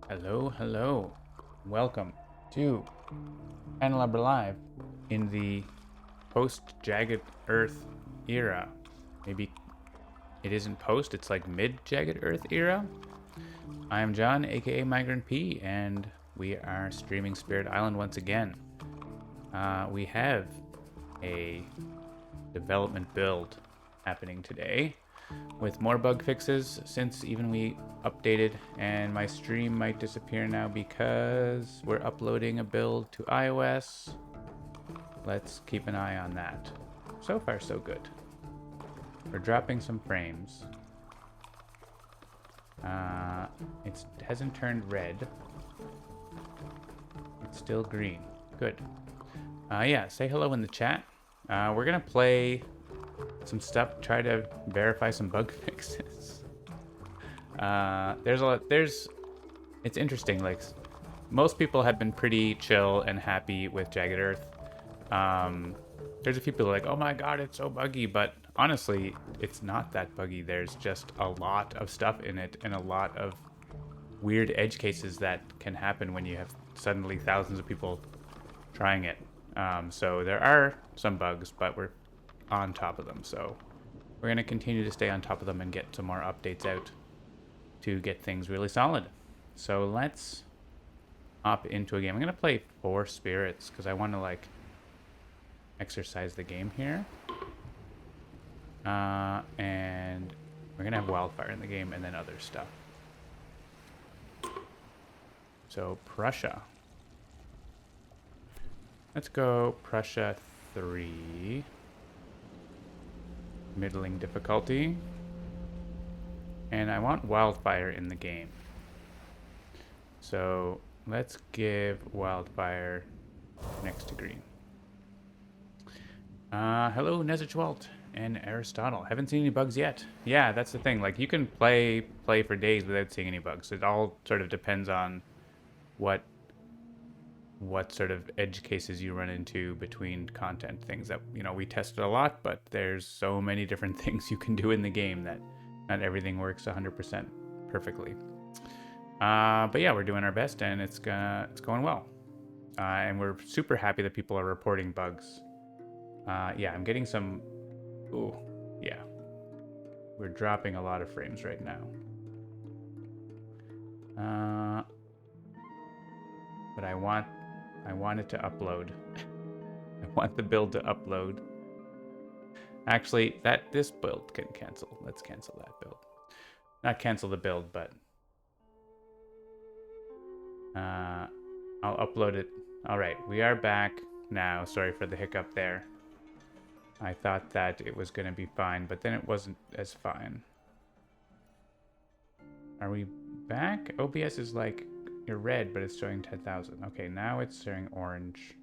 Hello, hello. Welcome to Handelabra Live in the post-Jagged Earth era. Maybe it isn't post, it's like mid-Jagged Earth era. I am John, aka Migrant P, and we are streaming Spirit Island once again. We have a development build happening today with more bug fixes since even we updated, and my stream might disappear now because we're uploading a build to iOS. Let's keep an eye on that. So far so good. We're dropping some frames. It hasn't turned red. It's still green. Good. Yeah, say hello in the chat. We're gonna play some stuff, try to verify some bug fixes. It's interesting, like, most people have been pretty chill and happy with Jagged Earth. There's a few people like, oh my god, it's so buggy, but honestly, it's not that buggy. There's just a lot of stuff in it and a lot of weird edge cases that can happen when you have suddenly thousands of people trying it. So there are some bugs, but we're on top of them. So we're going to continue to stay on top of them and get some more updates out to get things really solid. So let's hop into a game. I'm going to play 4 spirits because I want to, like, exercise the game here. And we're going to have wildfire in the game and then other stuff. So Prussia. Let's go Prussia 3. Middling difficulty. And I want wildfire in the game. So let's give wildfire next to green. Hello, Nezachwalt and Aristotle. Haven't seen any bugs yet. Yeah, that's the thing. Like, you can play for days without seeing any bugs. It all sort of depends on what sort of edge cases you run into between content things that, you know, we tested a lot, but there's so many different things you can do in the game that not everything works 100% perfectly. But yeah, we're doing our best, and it's going well. And we're super happy that people are reporting bugs. Yeah, I'm getting some... Ooh, yeah. We're dropping a lot of frames right now. But I want it to upload. I want the build to upload. Actually, this build can cancel. Let's cancel that build. Not cancel the build, but I'll upload it. All right, we are back now. Sorry for the hiccup there. I thought that it was going to be fine, but then it wasn't as fine. Are we back? OBS is like, you're red, but it's showing 10,000. Okay, now it's showing orange.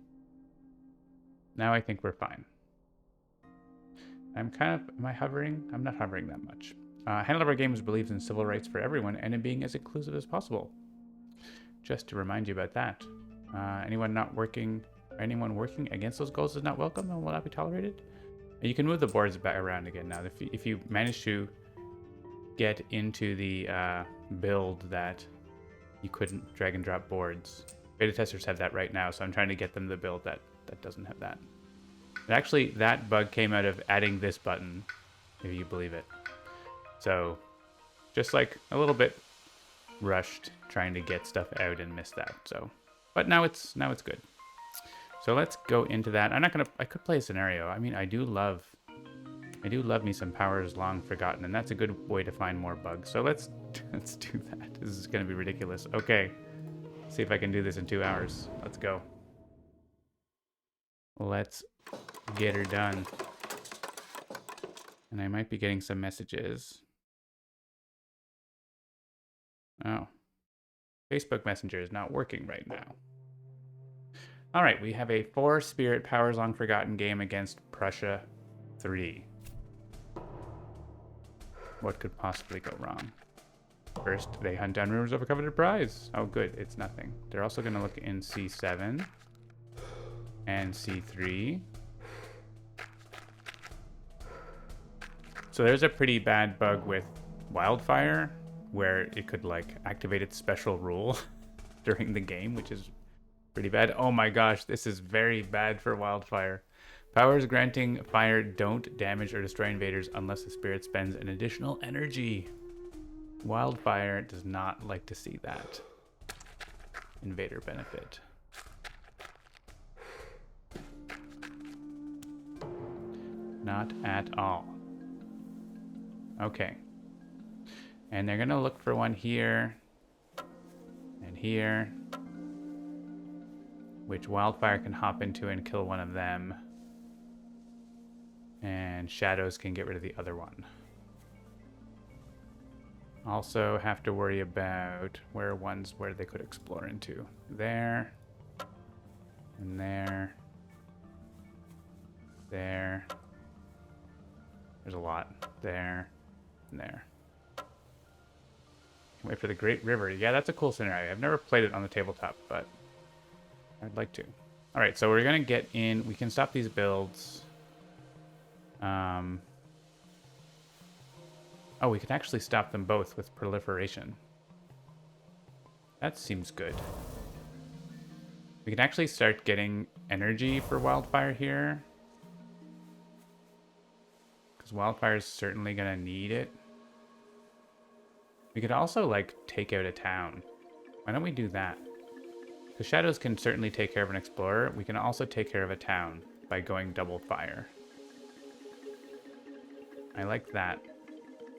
Now I think we're fine. Am I hovering? I'm not hovering that much. Handelabra Games believes in civil rights for everyone and in being as inclusive as possible. Just to remind you about that. Anyone working against those goals is not welcome and will not be tolerated. And you can move the boards back around again now. If you manage to get into the build that you couldn't drag and drop boards. Beta testers have that right now, so I'm trying to get them the build that doesn't have that. And actually, that bug came out of adding this button, if you believe it. So, just like a little bit rushed trying to get stuff out and missed that. So, but now it's good. So let's go into that. I could play a scenario. I mean, I do love me some Powers Long Forgotten, and that's a good way to find more bugs. So let's do that. This is gonna be ridiculous. Okay, see if I can do this in 2 hours. Let's go. Let's get her done. And I might be getting some messages. Oh, Facebook Messenger is not working right now. All right, we have a 4-spirit Powers Long Forgotten game against Prussia 3. What could possibly go wrong? First, they hunt down rumors of a coveted prize. Oh, good, it's nothing. They're also going to look in C7 and C3. So there's a pretty bad bug with wildfire. where it could like activate its special rule during the game, which is pretty bad. Oh my gosh, this is very bad for Wildfire. Powers granting fire don't damage or destroy invaders unless the spirit spends an additional energy. Wildfire does not like to see that invader benefit. Not at all. Okay. And they're gonna look for one here and here, which Wildfire can hop into and kill one of them. And Shadows can get rid of the other one. Also have to worry about where they could explore into. There. And there. There. There's a lot. There. And there. Wait for the Great River. Yeah, that's a cool scenario. I've never played it on the tabletop, but I'd like to. Alright, so we're going to get in. We can stop these builds. Oh, we can actually stop them both with proliferation. That seems good. We can actually start getting energy for Wildfire here. Because Wildfire is certainly going to need it. We could also, like, take out a town. Why don't we do that? Because Shadows can certainly take care of an Explorer. We can also take care of a town by going double fire. I like that.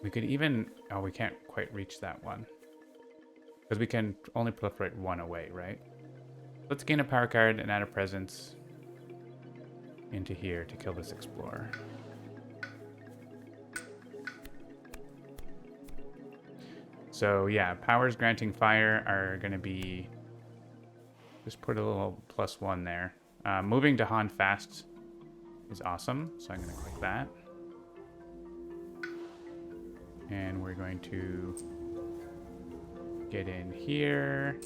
We could even... Oh, we can't quite reach that one. Because we can only proliferate one away, right? Let's gain a power card and add a presence into here to kill this Explorer. So yeah, powers granting fire are going to be... Just put a little +1 there. Moving to Han fast is awesome, so I'm going to click that. And we're going to get in here.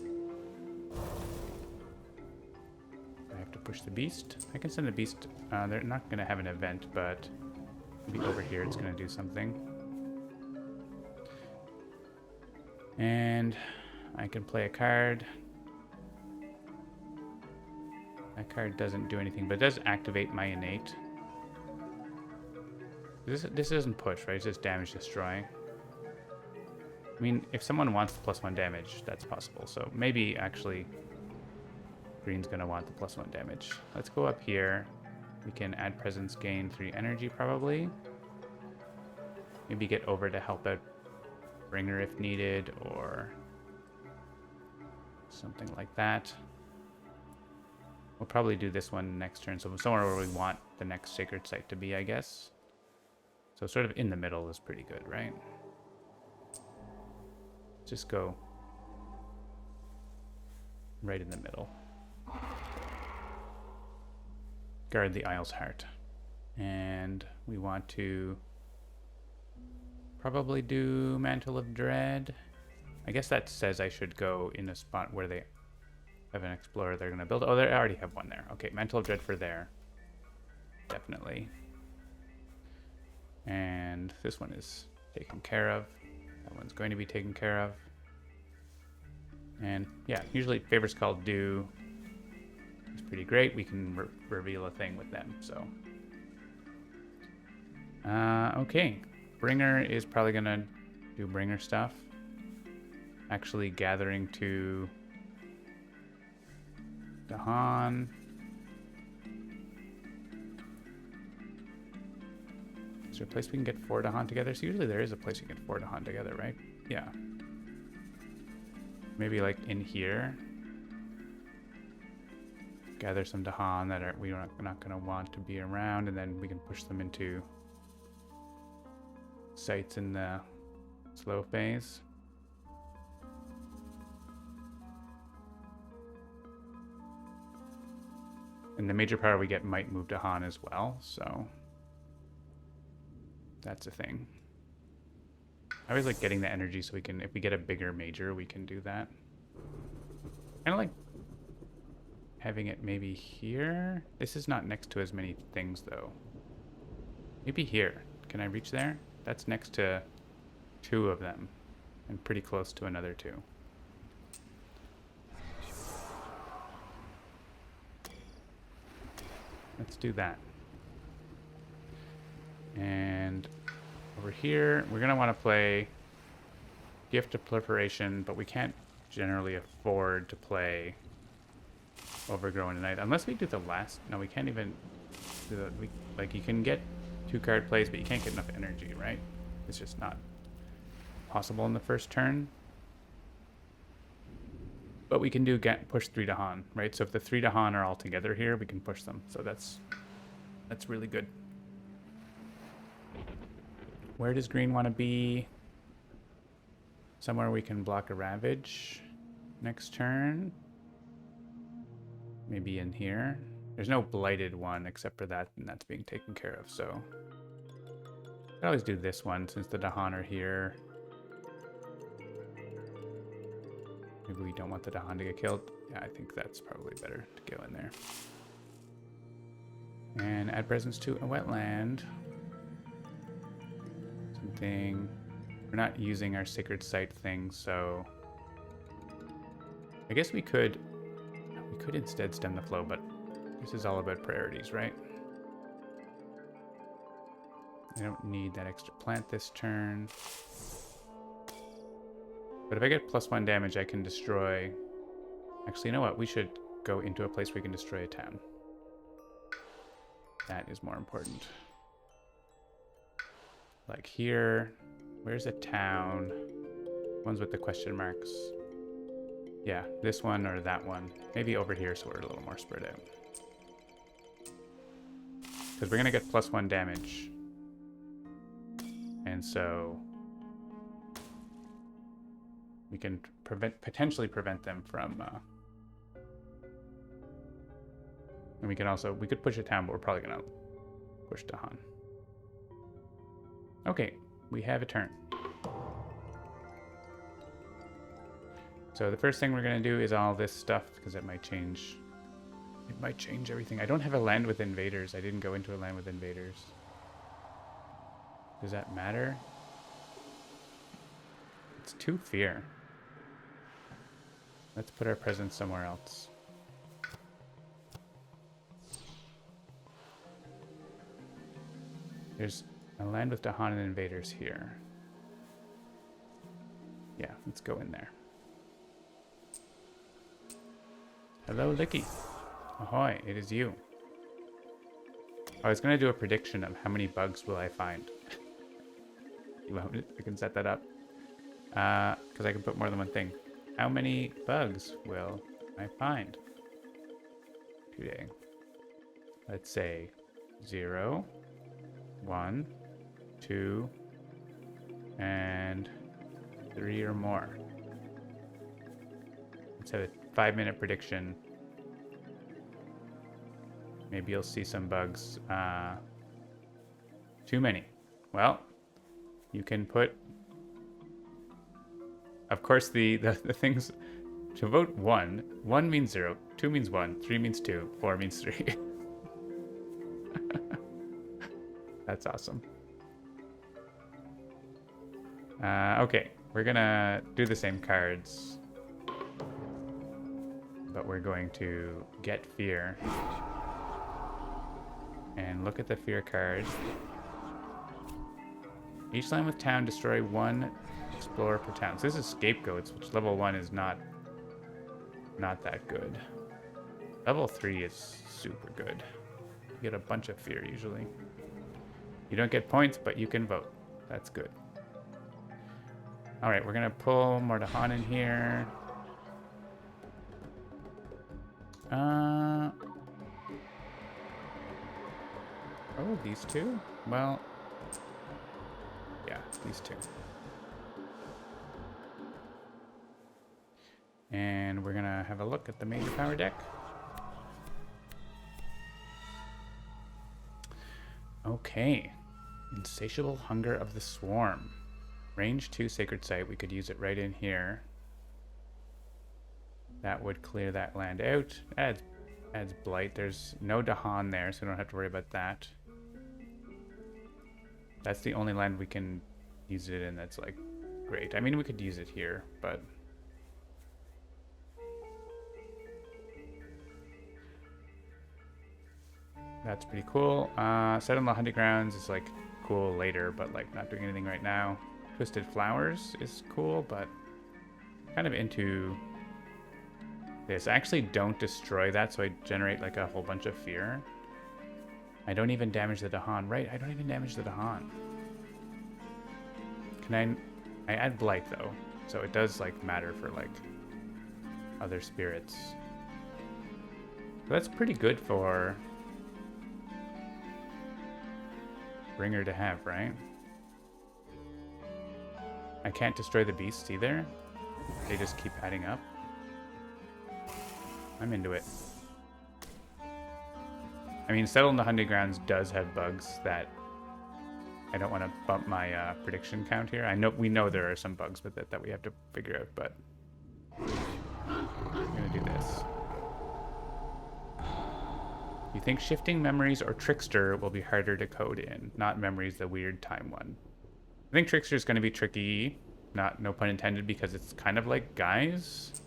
I have to push the beast. I can send the beast. They're not going to have an event, but maybe over here it's going to do something. And I can play a card. That card doesn't do anything, but it does activate my innate. This doesn't push, right? It's just damage destroy. I mean, if someone wants the +1 damage, that's possible. So maybe actually green's gonna want the +1 damage. Let's go up here. We can add presence, gain 3 energy probably. Maybe get over to help out Bringer if needed, or something like that. We'll probably do this one next turn, so somewhere where we want the next sacred site to be, I guess. So sort of in the middle is pretty good, right? Just go right in the middle. Guard the Isle's Heart. And we want to probably do Mantle of Dread. I guess that says I should go in a spot where they have an Explorer they're going to build. Oh, they already have one there. Okay, Mantle of Dread for there. Definitely. And this one is taken care of. That one's going to be taken care of. And yeah, usually Favors Called do is pretty great. We can reveal a thing with them, so. Okay. Bringer is probably going to do Bringer stuff. Actually gathering to Dahan. Is there a place we can get 4 Dahan together? So usually there is a place you can get 4 Dahan together, right? Yeah. Maybe like in here. Gather some Dahan that we're not going to want to be around, and then we can push them into sites in the slow phase. And the major power we get might move to Han as well, so that's a thing. I always like getting the energy so we can, if we get a bigger major, we can do that. Kind of like having it maybe here. This is not next to as many things though. Maybe here. Can I reach there? That's next to 2 of them. and pretty close to another 2. Let's do that. And over here, we're going to want to play Gift of Proliferation, but we can't generally afford to play Overgrown tonight. Unless we do the last... No, we can't even do the... like, you can get 2 card plays, but you can't get enough energy, right? It's just not possible in the first turn. But we can do push 3 Dahan, right? So if the 3 Dahan are all together here, we can push them. So that's really good. Where does green want to be? Somewhere we can block a Ravage next turn. Maybe in here. There's no blighted one except for that, and that's being taken care of, so... I could always do this one since the Dahan are here. Maybe we don't want the Dahan to get killed. Yeah, I think that's probably better to go in there. And add presence to a wetland. Something... We're not using our Sacred Site thing, so... I guess we could instead stem the flow, but this is all about priorities, right? I don't need that extra plant this turn. But if I get +1 damage, I can destroy... Actually, you know what? We should go into a place where we can destroy a town. That is more important. Like here. Where's a town? Ones with the question marks. Yeah, this one or that one. Maybe over here so we're a little more spread out. Because we're going to get +1 damage. And so... we can potentially prevent them from... and we could push a town, but we're probably going to push Dahan. Okay, we have a turn. So the first thing we're going to do is all this stuff, because it might change everything. I don't have a land with invaders. I didn't go into a land with invaders. Does that matter? It's 2 fear. Let's put our presence somewhere else. There's a land with Dahan and invaders here. Yeah, let's go in there. Hello, Licky. Ahoy, it is you. I was going to do a prediction of how many bugs will I find. You want me to? I can set that up. Because I can put more than one thing. How many bugs will I find today? Let's say 0, 1, 2, and 3 or more. Let's have a 5-minute prediction. Maybe you'll see some bugs. Too many. Well, you can put... Of course, the things... To vote 1, 1 means 0, 2 means 1, 3 means 2, 4 means 3. That's awesome. Okay, we're gonna do the same cards. But we're going to get fear. And look at the fear card. Each land with town, destroy 1 explorer per town. So this is scapegoats, which level 1 is not that good. Level 3 is super good. You get a bunch of fear usually. You don't get points, but you can vote. That's good. Alright, we're gonna pull more Dahan in here. Oh, these 2? Well, yeah, these 2. And we're gonna have a look at the major power deck. Okay. Insatiable Hunger of the Swarm. Range 2 Sacred Site. We could use it right in here. That would clear that land out. Adds Blight. There's no Dahan there, so we don't have to worry about that. That's the only land we can use it in that's like great. I mean, we could use it here, but... That's pretty cool. Set on the hunting grounds is like cool later, but like not doing anything right now. Twisted Flowers is cool, but kind of into this. I actually don't destroy that, so I generate like a whole bunch of fear. I don't even damage the Dahan. Right, I don't even damage the Dahan. Can I add Blight though, so it does like matter for like other spirits. So that's pretty good for Bringer to have, right? I can't destroy the beasts either. They just keep adding up. I'm into it. I mean, Settle in the Hunting Grounds does have bugs that I don't want to bump my prediction count here. We know there are some bugs with it that we have to figure out, but I'm gonna do this. You think Shifting Memories or Trickster will be harder to code in? Not Memories, the weird time one. I think Trickster is going to be tricky, no pun intended, because it's kind of like Guise.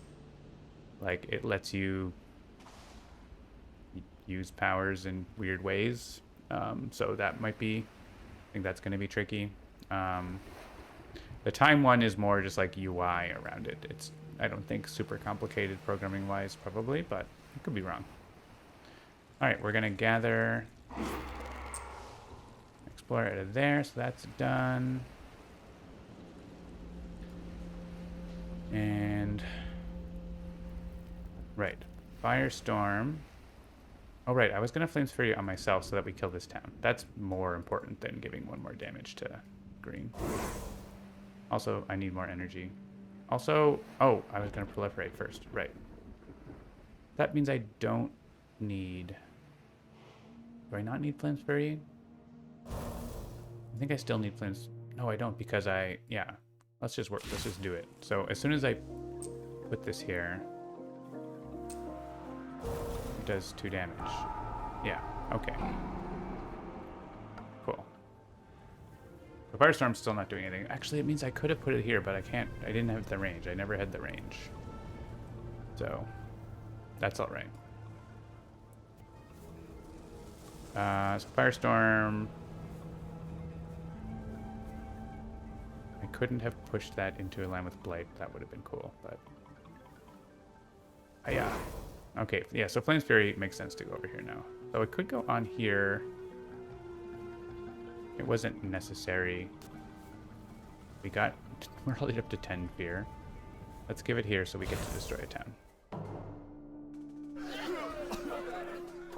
Like, it lets you use powers in weird ways. So that might be, I think that's going to be tricky. The time one is more just like UI around it. It's, I don't think, super complicated programming-wise, probably, but I could be wrong. All right, we're gonna gather Explorer out of there, so that's done. And right, Firestorm. Oh right, I was gonna Flames Fury on myself so that we kill this town. That's more important than giving one more damage to green. Also, I need more energy. Also, oh, I was gonna proliferate first, right. That means I don't need... Do I not need Flames Fury? I think I still need Flames... No, I don't, because yeah. Let's just do it. So as soon as I put this here, it does 2 damage. Yeah, okay. Cool. The Firestorm's still not doing anything. Actually, it means I could have put it here, but I didn't have the range. I never had the range. So, that's all right. So Firestorm. I couldn't have pushed that into a line with Blight. That would have been cool, but... yeah. Okay, yeah, so Flames Fury makes sense to go over here now. So it could go on here. It wasn't necessary. We're already up to 10 fear. Let's give it here so we get to destroy a town.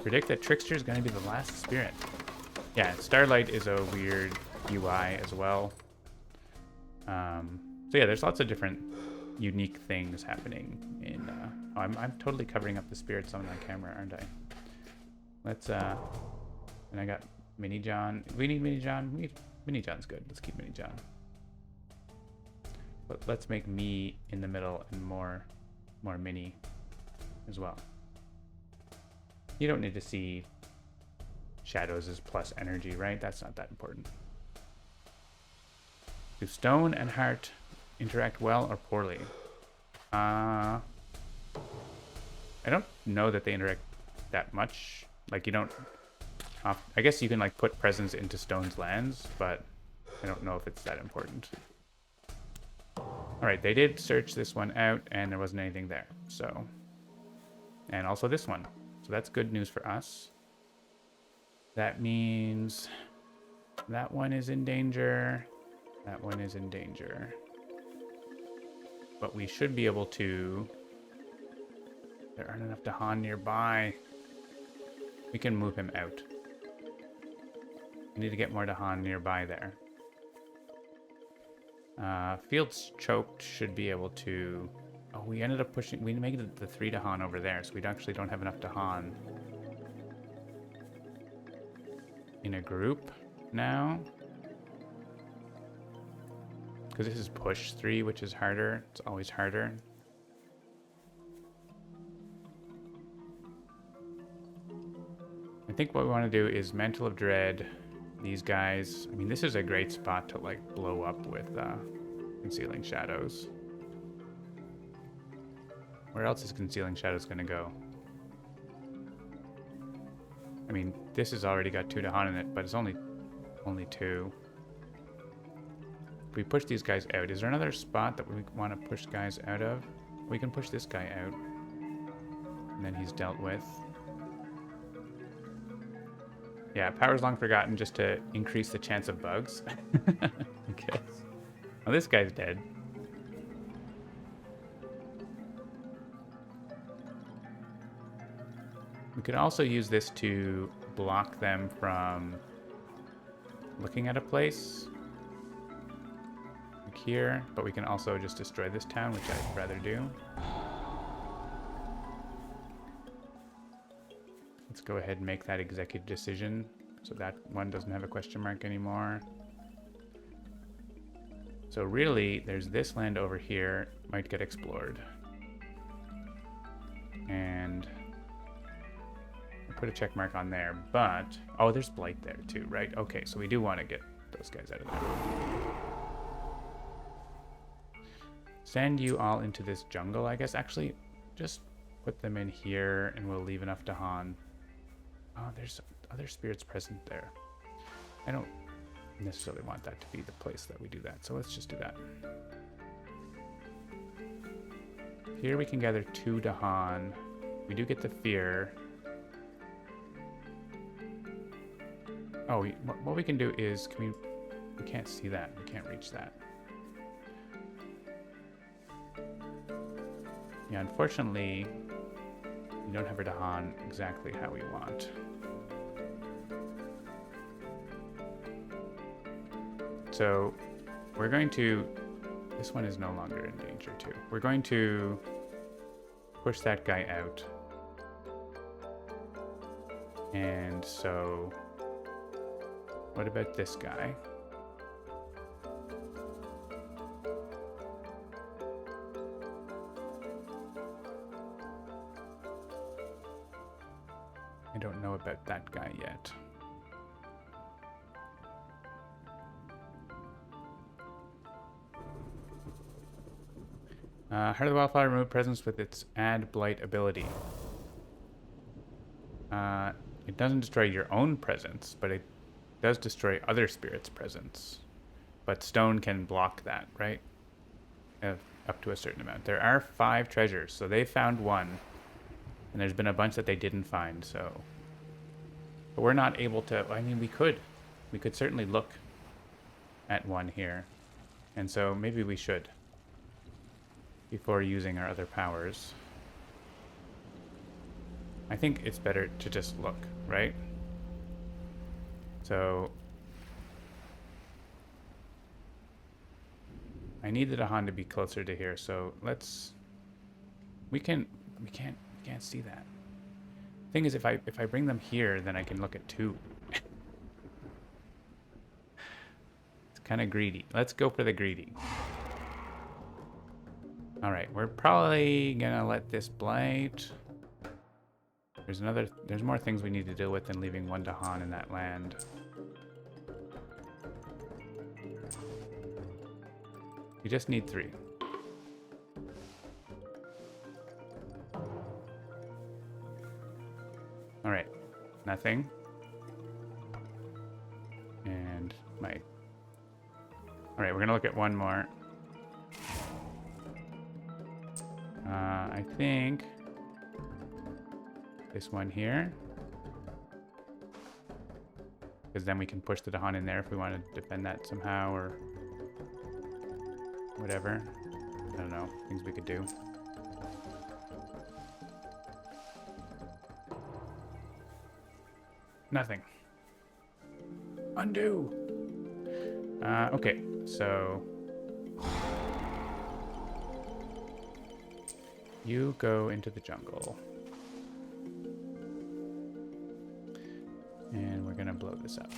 Predict that Trickster is going to be the last spirit. Yeah, Starlight is a weird UI as well. So yeah, there's lots of different unique things happening in... I'm totally covering up the spirits on my camera, aren't I? Let's... and I got Mini John. We need Mini John. Mini John's good. Let's keep Mini John. But let's make me in the middle and more Mini as well. You don't need to see shadows as plus energy, right? That's not that important. Do stone and heart interact well or poorly? I don't know that they interact that much. Like, you don't... I guess you can, like, put presence into stone's lands, but I don't know if it's that important. Alright, they did search this one out, and there wasn't anything there, so... And also this one. So that's good news for us. That means that one is in danger. That one is in danger. But we should be able to... There aren't enough Dahan nearby. We can move him out. We need to get more Dahan nearby there. Fields Choked should be able to... Oh, we ended up pushing... We made the 3 Dahan over there, so we actually don't have enough Dahan in a group now. Because this is push 3, which is harder. It's always harder. I think what we want to do is Mantle of Dread these guys. I mean, this is a great spot to like blow up with Concealing Shadows. Where else is Concealing Shadows going to go? I mean, this has already got 2 Dahan in it, but it's only 2. If we push these guys out, is there another spot that we want to push guys out of? We can push this guy out. And then he's dealt with. Yeah, power's long forgotten just to increase the chance of bugs. I guess. Oh, this guy's dead. We could also use this to block them from looking at a place. Like here, but we can also just destroy this town, which I'd rather do. Let's go ahead and make that executive decision so that one doesn't have a question mark anymore. So really, there's this land over here, might get explored. And I'll put a check mark on there, but... Oh, there's Blight there too, right? Okay, so we do want to get those guys out of there. Send you all into this jungle, I guess. Actually, just put them in here and we'll leave enough to Han. Oh, there's other spirits present there. I don't necessarily want that to be the place that we do that, so let's just do that. Here we can gather 2 Dahan. We do get the fear. Oh, what we can do is, we can't see that. We can't reach that. Yeah, unfortunately, we don't have our Dahan exactly how we want. So we're going to... This one is no longer in danger too. We're going to push that guy out. And so... What about this guy? I don't know about that guy yet. Heart of the Wildfire, remove presence with its Add Blight ability. It doesn't destroy your own presence, but it does destroy other spirits' presence. But stone can block that, right? Up to a certain amount. There are 5 treasures, so they found 1. And there's been a bunch that they didn't find, so... But we're not able to... I mean, we could. We could certainly look at 1 here. And so maybe we should. Before using our other powers. I think it's better to just look, right? So... I need the Dahan to be closer to here, so let's... We can't see that. Thing is, if I bring them here, then I can look at 2. It's kind of greedy. Let's go for the greedy. All right, we're probably gonna let this blight. There's more things we need to deal with than leaving 1 Dahan in that land. We just need 3. All right, nothing. And Mike. All right, we're gonna look at 1 more. I think this one here. Because then we can push the Dahan in there if we want to defend that somehow or whatever. I don't know, things we could do. Nothing. Undo. Okay, so you go into the jungle. And we're gonna blow this up.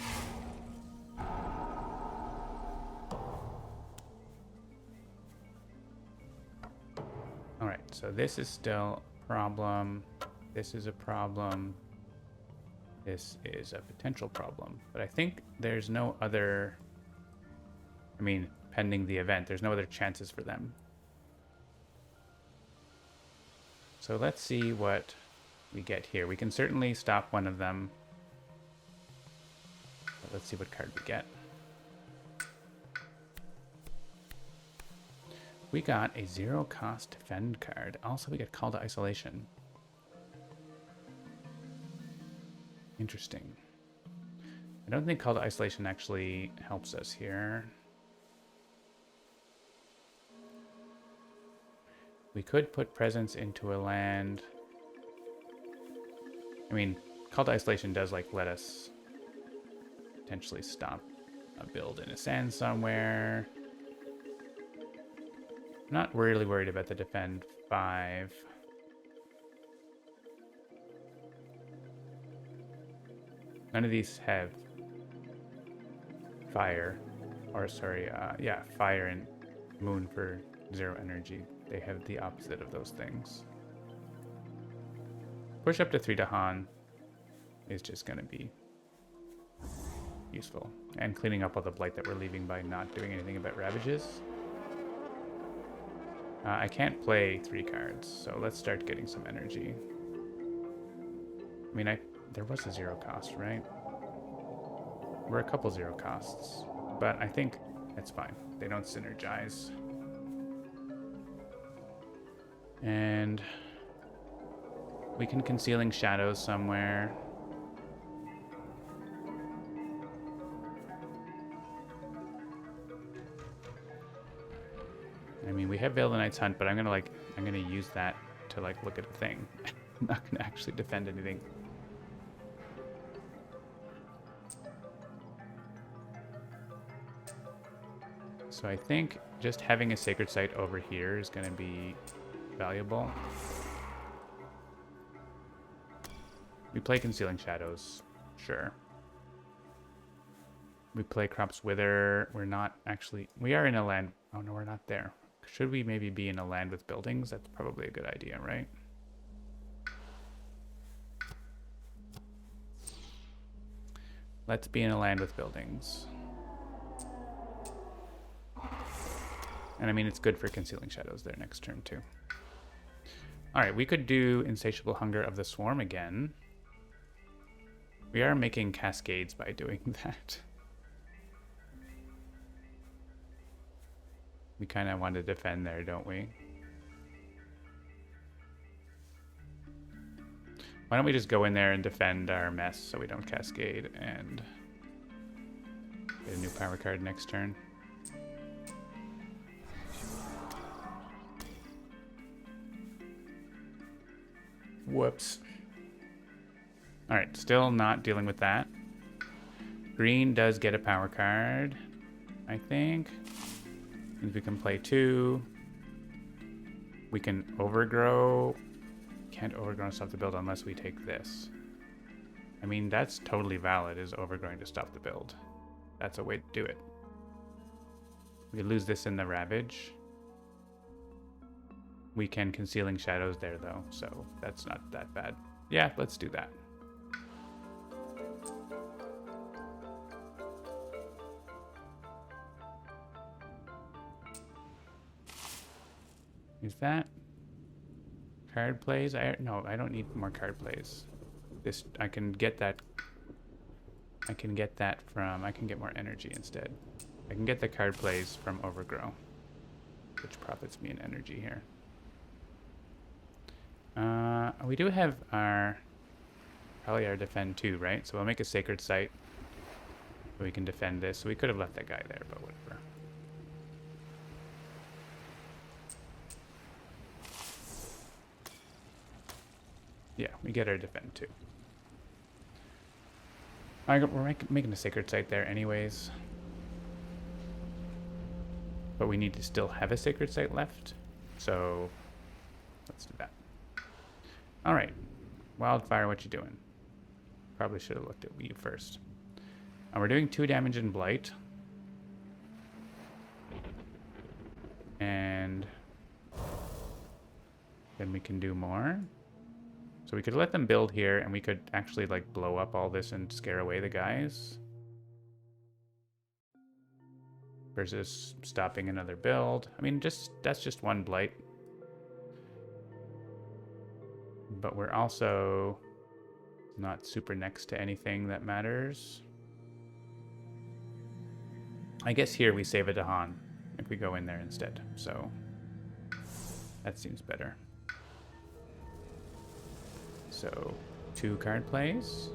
Alright, so this is still a problem. This is a problem. This is a potential problem. But I think there's no other... I mean, pending the event. There's no other chances for them. So let's see what we get here. We can certainly stop one of them. But let's see what card we get. We got a 0-cost defend card. Also, we get Call to Isolation. Interesting. I don't think Call to Isolation actually helps us here. We could put Presence into a land. I mean, Call to Isolation does like let us potentially stop a build in a sand somewhere. I'm not really worried about the defend 5. None of these have fire, or sorry, yeah, fire and moon for 0 energy. They have the opposite of those things. Push up to 3 to Han is just going to be useful. And cleaning up all the blight that we're leaving by not doing anything about ravages. I can't play 3 cards, so let's start getting some energy. I mean, there was a 0 cost, right? We're a couple 0 costs, but I think it's fine. They don't synergize. And we can Concealing Shadows somewhere. I mean, we have Veil the Night's Hunt, but I'm gonna use that to like look at a thing. I'm not gonna actually defend anything. So I think just having a Sacred Site over here is gonna be valuable. We play Concealing Shadows, sure. We play Crop's Wither. We're not actually... We are in a land... Oh, no, we're not there. Should we maybe be in a land with buildings? That's probably a good idea, right? Let's be in a land with buildings. And I mean, it's good for Concealing Shadows there next turn, too. Alright, we could do Insatiable Hunger of the Swarm again. We are making cascades by doing that. We kind of want to defend there, don't we? Why don't we just go in there and defend our mess so we don't cascade and get a new power card next turn. Whoops. Alright, still not dealing with that. Green does get a power card, I think. Means we can play 2. We can overgrow. Can't overgrow and stop the build unless we take this. I mean, that's totally valid, is overgrowing to stop the build. That's a way to do it. We lose this in the Ravage. We can Concealing Shadows there, though, so that's not that bad. Yeah, let's do that. Is that card plays? No, I don't need more card plays. This I can get that. I can get that from. I can get more energy instead. I can get the card plays from Overgrow, which profits me in energy here. We do have probably our defend 2, right? So we'll make a Sacred Site so we can defend this. So we could have left that guy there, but whatever. Yeah, we get our defend 2. We're making a Sacred Site there anyways. But we need to still have a Sacred Site left. So let's do that. Alright. Wildfire, what you doing? Probably should have looked at you first. We're doing 2 damage in Blight. And then we can do more. So we could let them build here, and we could actually like blow up all this and scare away the guys. versus stopping another build. I mean, that's just one blight. But we're also not super next to anything that matters. I guess here we save a Dahan if we go in there instead. So that seems better. So 2 card plays.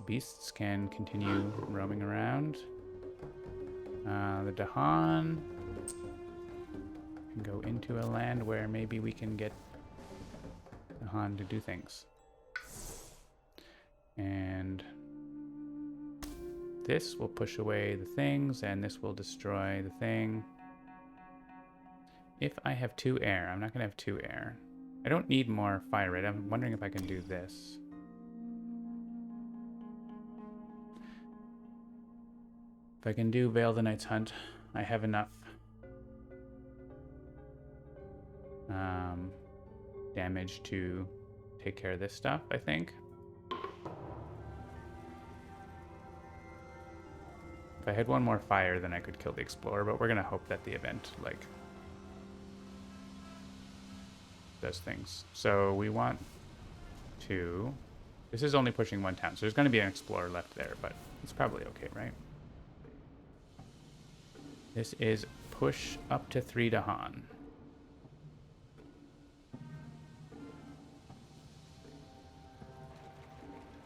Beasts can continue roaming around. The Dahan can go into a land where maybe we can get Dahan to do things. And this will push away the things, and this will destroy the thing. If I have 2 air, I'm not going to have 2 air. I don't need more fire rate. I'm wondering if I can do this. If I can do Veil the Night's Hunt, I have enough damage to take care of this stuff, I think. If I had 1 more fire, then I could kill the Explorer, but we're going to hope that the event, like, does things. So we want to... This is only pushing 1 town, so there's going to be an Explorer left there, but it's probably okay, right? This is push up to 3 Dahan.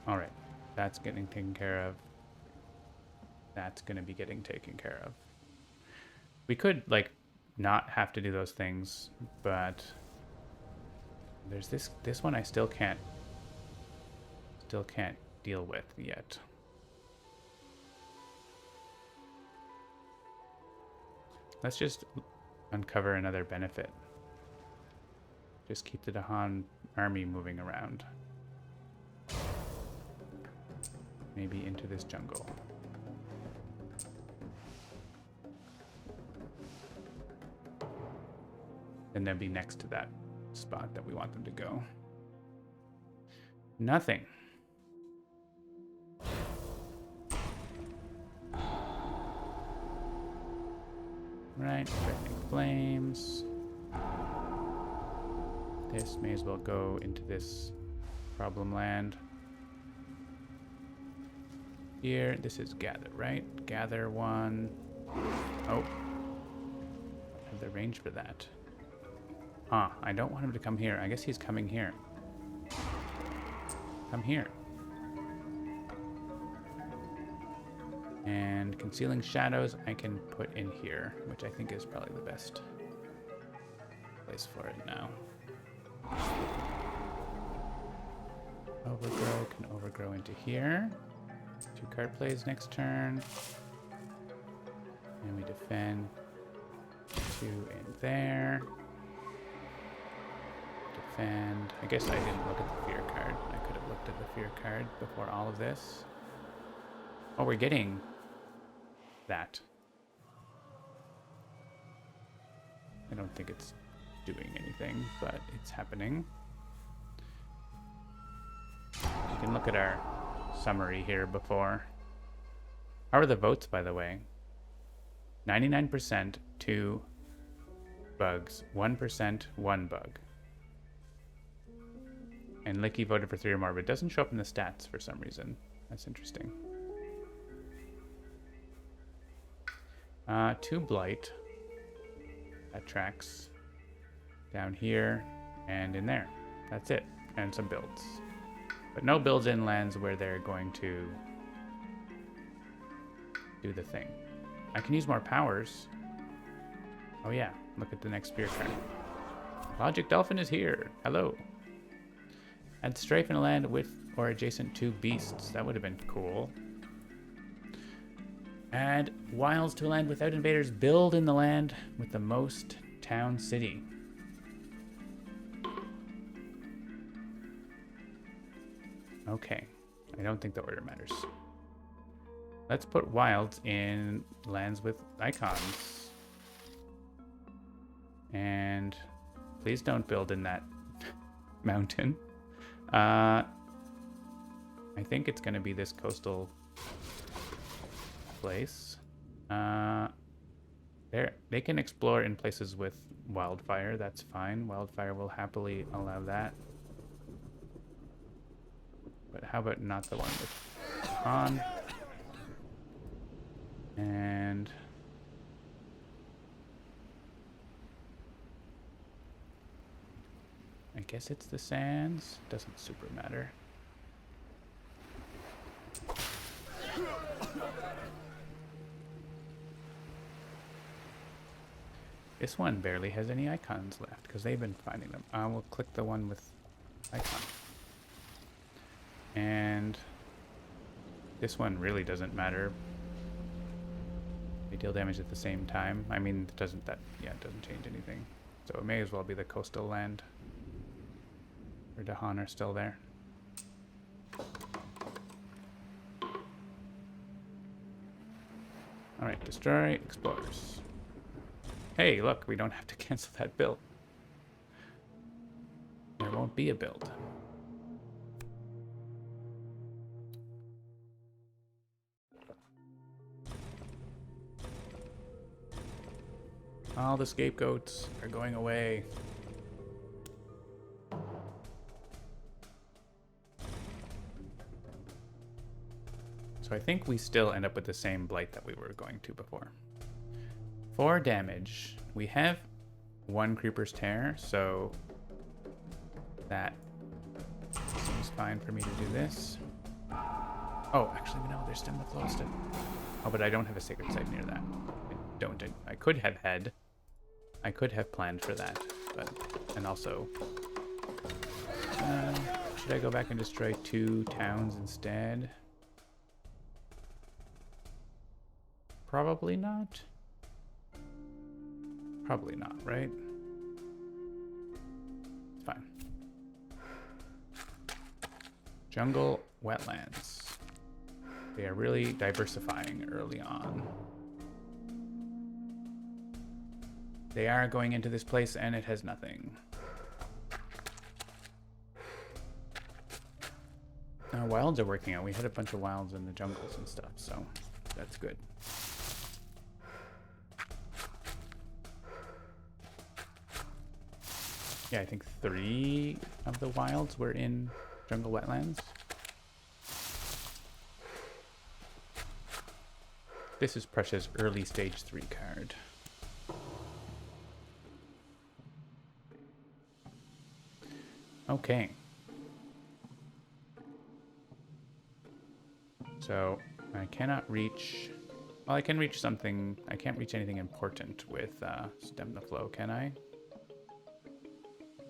Alright, that's getting taken care of. That's going to be getting taken care of. We could, like, not have to do those things, but there's this one I still can't deal with yet. Let's just uncover another benefit. Just keep the Dahan army moving around. Maybe into this jungle. And then be next to that spot that we want them to go. Nothing. Right, threatening flames. This may as well go into this problem land. Here, this is gather, right? Gather 1. Oh. I have the range for that. Huh, I don't want him to come here. I guess he's coming here. Come here. And concealing shadows I can put in here, which I think is probably the best place for it now. Overgrow can overgrow into here. 2 card plays next turn. And we defend 2 in there. Defend. I guess I didn't look at the fear card. I could have looked at the fear card before all of this. Oh, we're getting that. I don't think it's doing anything, but it's happening. You can look at our summary here before. How are the votes, by the way? 99% 2 bugs, 1% 1 bug. And Licky voted for 3 or more, but it doesn't show up in the stats for some reason. That's interesting. 2 blight. That tracks down here and in there. That's it. And some builds. But no builds in lands where they're going to do the thing. I can use more powers. Oh yeah, look at the next spear card. Logic Dolphin is here. Hello. Add strafe in a land with or adjacent to beasts. That would have been cool. Add wilds to a land without invaders. Build in the land with the most town city. Okay. I don't think the order matters. Let's put wilds in lands with icons. And please don't build in that mountain. I think it's going to be this coastal place. They can explore in places with wildfire. That's fine. Wildfire will happily allow that. But how about not the one with Han? And I guess it's the sands. Doesn't super matter. This one barely has any icons left because they've been finding them. We'll click the one with icon. And this one really doesn't matter. They deal damage at the same time. I mean, it doesn't change anything. So it may as well be the coastal land. Or Dahan are still there. Alright, destroy explorers. Hey, look, we don't have to cancel that build. There won't be a build. All the scapegoats are going away. So I think we still end up with the same blight that we were going to before. 4 damage. We have 1 Creeper's Tear, so that seems fine for me to do this. Oh, actually, no, there's still the flow stuff. Oh, but I don't have a sacred site near that. I could have had. I could have planned for that, but and also, should I go back and destroy 2 towns instead? Probably not. Probably not, right? It's fine. Jungle wetlands. They are really diversifying early on. They are going into this place and it has nothing. Wilds are working out. We had a bunch of wilds in the jungles and stuff, so that's good. Yeah, I think 3 of the wilds were in jungle wetlands. This is Prussia's early stage 3 card. Okay. So I cannot reach. Well, I can reach something. I can't reach anything important with stem the flow, can I?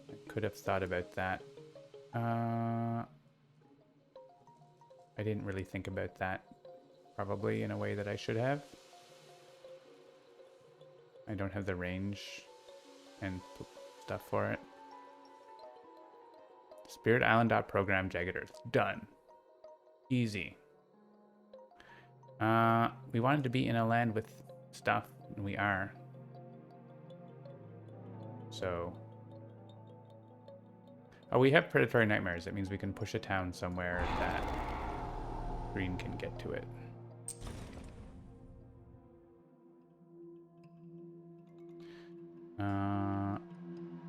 I could have thought about that. I didn't really think about that, probably in a way that I should have. I don't have the range and stuff for it. Spirit Island.program Jagged Earth. Done. Easy. We wanted to be in a land with stuff, and we are. So. Oh, we have predatory nightmares. That means we can push a town somewhere that green can get to it.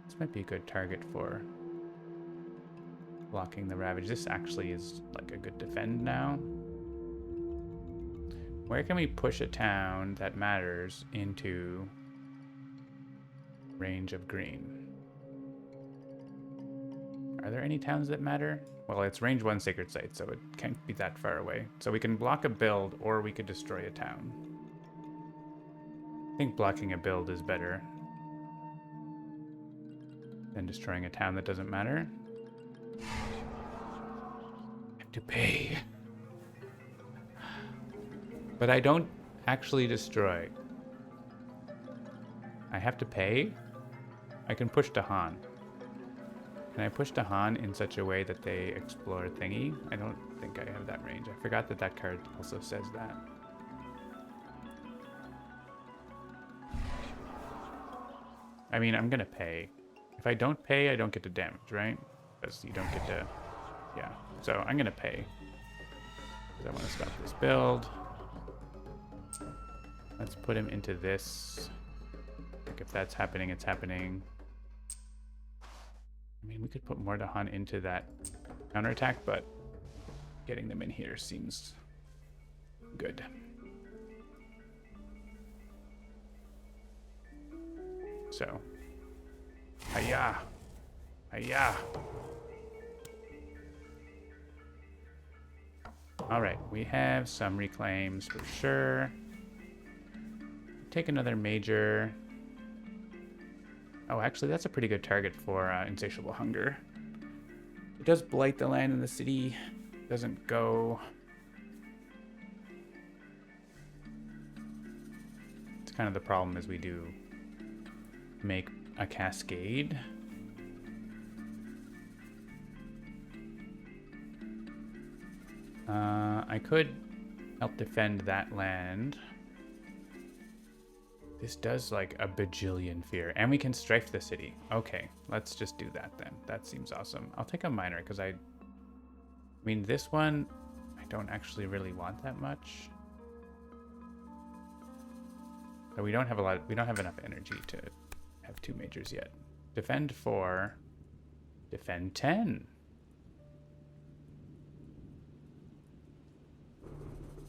This might be a good target for blocking the ravage. This actually is like a good defend now. Where can we push a town that matters into range of green? Are there any towns that matter? Well, it's range 1 sacred site, so it can't be that far away. So we can block a build, or we could destroy a town. I think blocking a build is better than destroying a town that doesn't matter. I have to pay. But I don't actually destroy. I have to pay? I can push to Han. Can I push to Han in such a way that they explore thingy? I don't think I have that range. I forgot that that card also says that. I mean, I'm gonna pay. If I don't pay, I don't get to damage, right? Because you don't get to Yeah, so I'm gonna pay. Because I want to stop this build. Let's put him into this. Like if that's happening, it's happening. I mean, we could put more Dahan into that counterattack, but getting them in here seems good. So, hiya, hiya. All right, we have some reclaims for sure. Take another major. Oh, actually, that's a pretty good target for insatiable hunger. It does blight the land in the city. Doesn't go. It's kind of the problem is we do make a cascade. I could help defend that land. This does like a bajillion fear, and we can strafe the city. Okay, let's just do that then. That seems awesome. I'll take a minor because I mean, this one, I don't actually really want that much. But we don't have we don't have enough energy to have 2 majors yet. Defend 4, defend 10.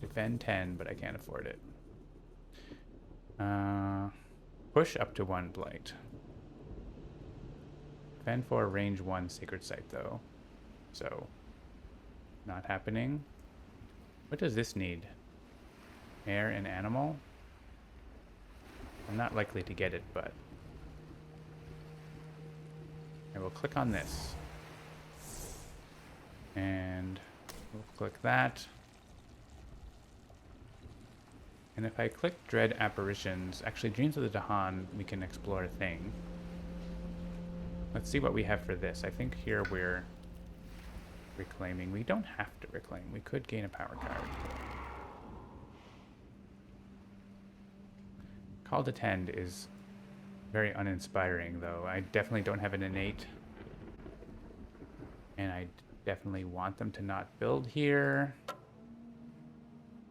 Defend 10, but I can't afford it. Push up to 1 blight. Defend 4, range 1 sacred site though. So, not happening. What does this need? Air and animal? I'm not likely to get it, but I will click on this. And we'll click that. And if I click Dread Apparitions, actually Dreams of the Dahan, we can explore a thing. Let's see what we have for this. I think here we're reclaiming. We don't have to reclaim. We could gain a power card. Call to Tend is very uninspiring, though. I definitely don't have an innate. And I definitely want them to not build here.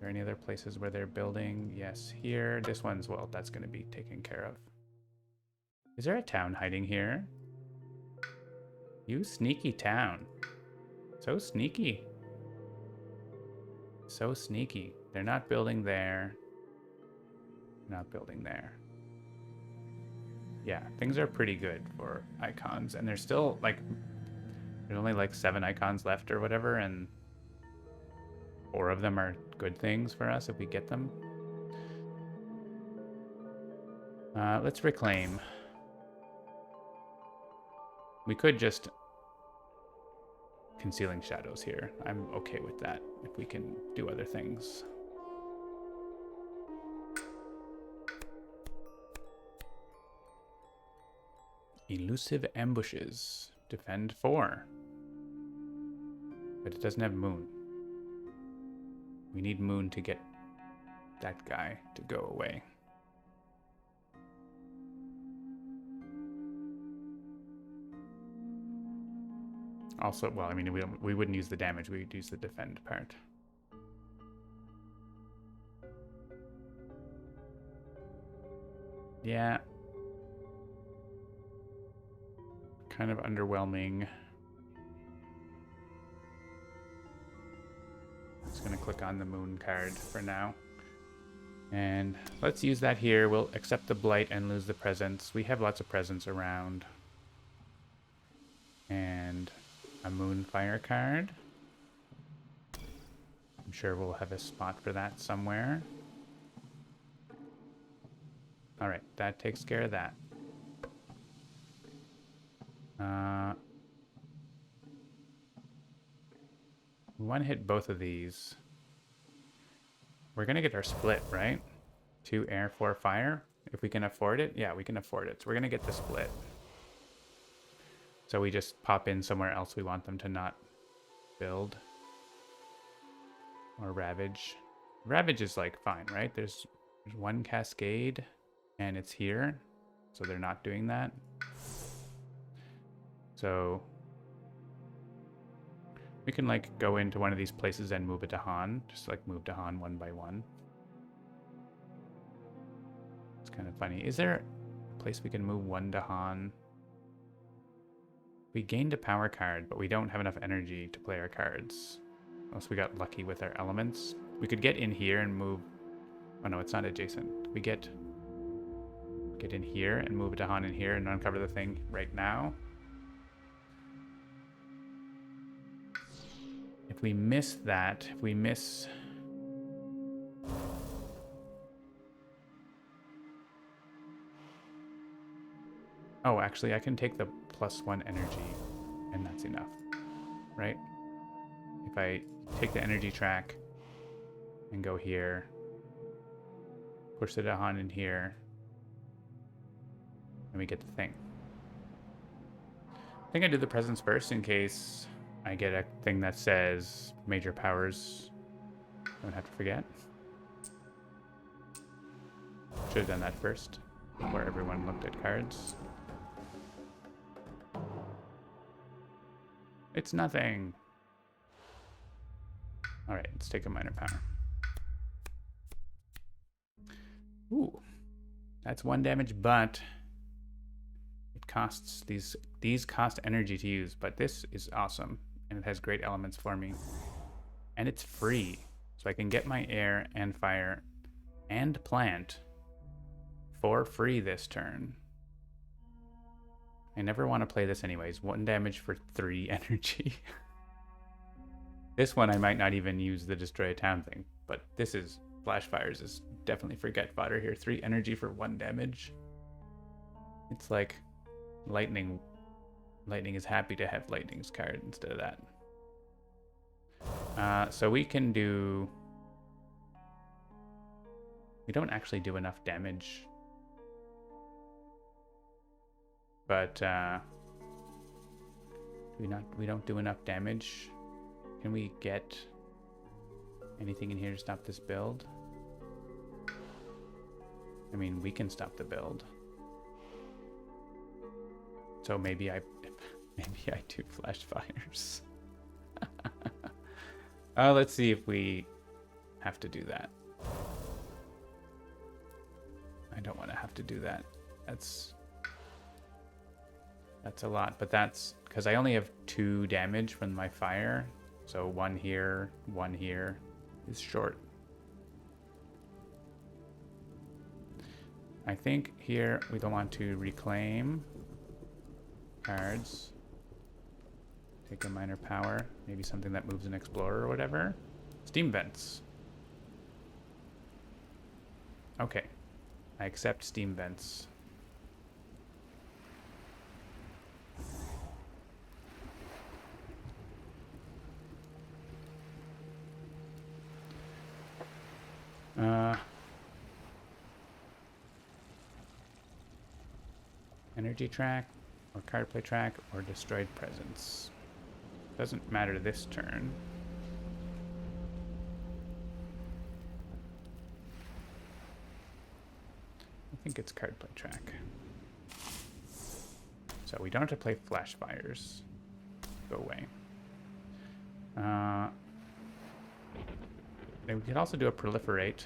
Are there any other places where they're building? Yes, here. This one's, well, that's going to be taken care of. Is there a town hiding here? You sneaky town. So sneaky. So sneaky. They're not building there. Not building there. Yeah, things are pretty good for icons. And there's still, like, there's only like 7 icons left or whatever, and 4 of them are good things for us if we get them. Let's reclaim. We could just Concealing Shadows here. I'm okay with that if we can do other things. Elusive Ambushes. Defend 4. But it doesn't have Moon. We need Moon to get that guy to go away. Also, well, I mean, we wouldn't use the damage. We would use the defend part. Yeah. Kind of underwhelming. Just gonna click on the Moon card for now. And let's use that here. We'll accept the Blight and lose the presence. We have lots of presence around. And a Moonfire card. I'm sure we'll have a spot for that somewhere. Alright, that takes care of that. We want to hit both of these. We're going to get our split, right? 2 air, 4 fire. If we can afford it. Yeah, we can afford it. So we're going to get the split. So we just pop in somewhere else we want them to not build. Or Ravage. Ravage is like fine, right? There's 1 cascade and it's here. So they're not doing that. We can like go into one of these places and move it to Han. Just like move to Han one by one. It's kind of funny. Is there a place we can move one to Han? We gained a power card, but we don't have enough energy to play our cards. Unless we got lucky with our elements. We could get in here and move... Oh no, it's not adjacent. We get in here and move it to Han in here and uncover the thing right now. If we miss that, if we miss... Oh, actually, I can take the +1 energy, and that's enough, right? If I take the energy track and go here, push the Han in here, and we get the thing. I think I do the presents first in case I get a thing that says major powers. Don't have to forget. Should have done that first before everyone looked at cards. It's nothing. All right, let's take a minor power. Ooh, that's 1 damage, but it costs these cost energy to use. But this is awesome, and it has great elements for me, and it's free, so I can get my air and fire and plant for free this turn. I never want to play this anyways. 1 damage for 3 energy. This one I might not even use the destroy a town thing, but this is flash fires is definitely forget fodder here. 3 energy for 1 damage. It's like lightning. Lightning is happy to have lightning's card instead of that. So we can do... We don't actually do enough damage. But we don't do enough damage. Can we get anything in here to stop this build? I mean, we can stop the build. So maybe I do flash fires. Let's see if we have to do that. I don't want to have to do that. That's a lot, but that's because I only have 2 damage from my fire. So 1 here is short. I think here we don't want to reclaim cards. Take a minor power, maybe something that moves an explorer or whatever. Steam vents. Okay, I accept steam vents. Energy track, or card play track, or destroyed presence. Doesn't matter this turn. I think it's card play track. So we don't have to play flash fires. Go away. We could also do a proliferate.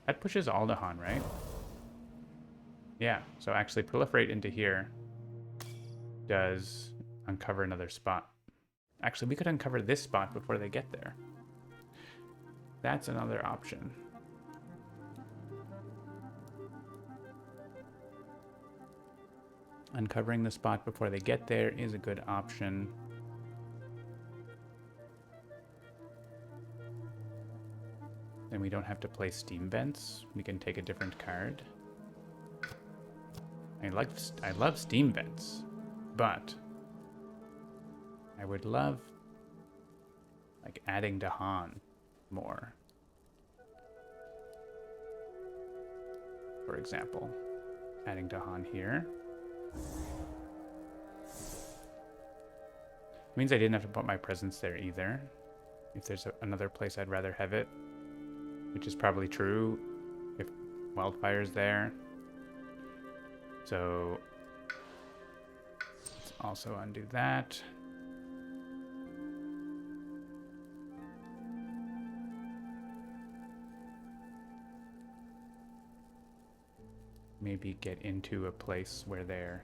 That pushes all to Han, right? Yeah, so actually proliferate into here does uncover another spot. Actually, we could uncover this spot before they get there. That's another option. Uncovering the spot before they get there is a good option. Then we don't have to play steam vents. We can take a different card. I love steam vents, but I would love like adding to Han more. For example, adding to Han here. Means I didn't have to put my presence there either. If there's another place I'd rather have it, which is probably true if Wildfire's there. So let's also undo that. maybe get into a place where they're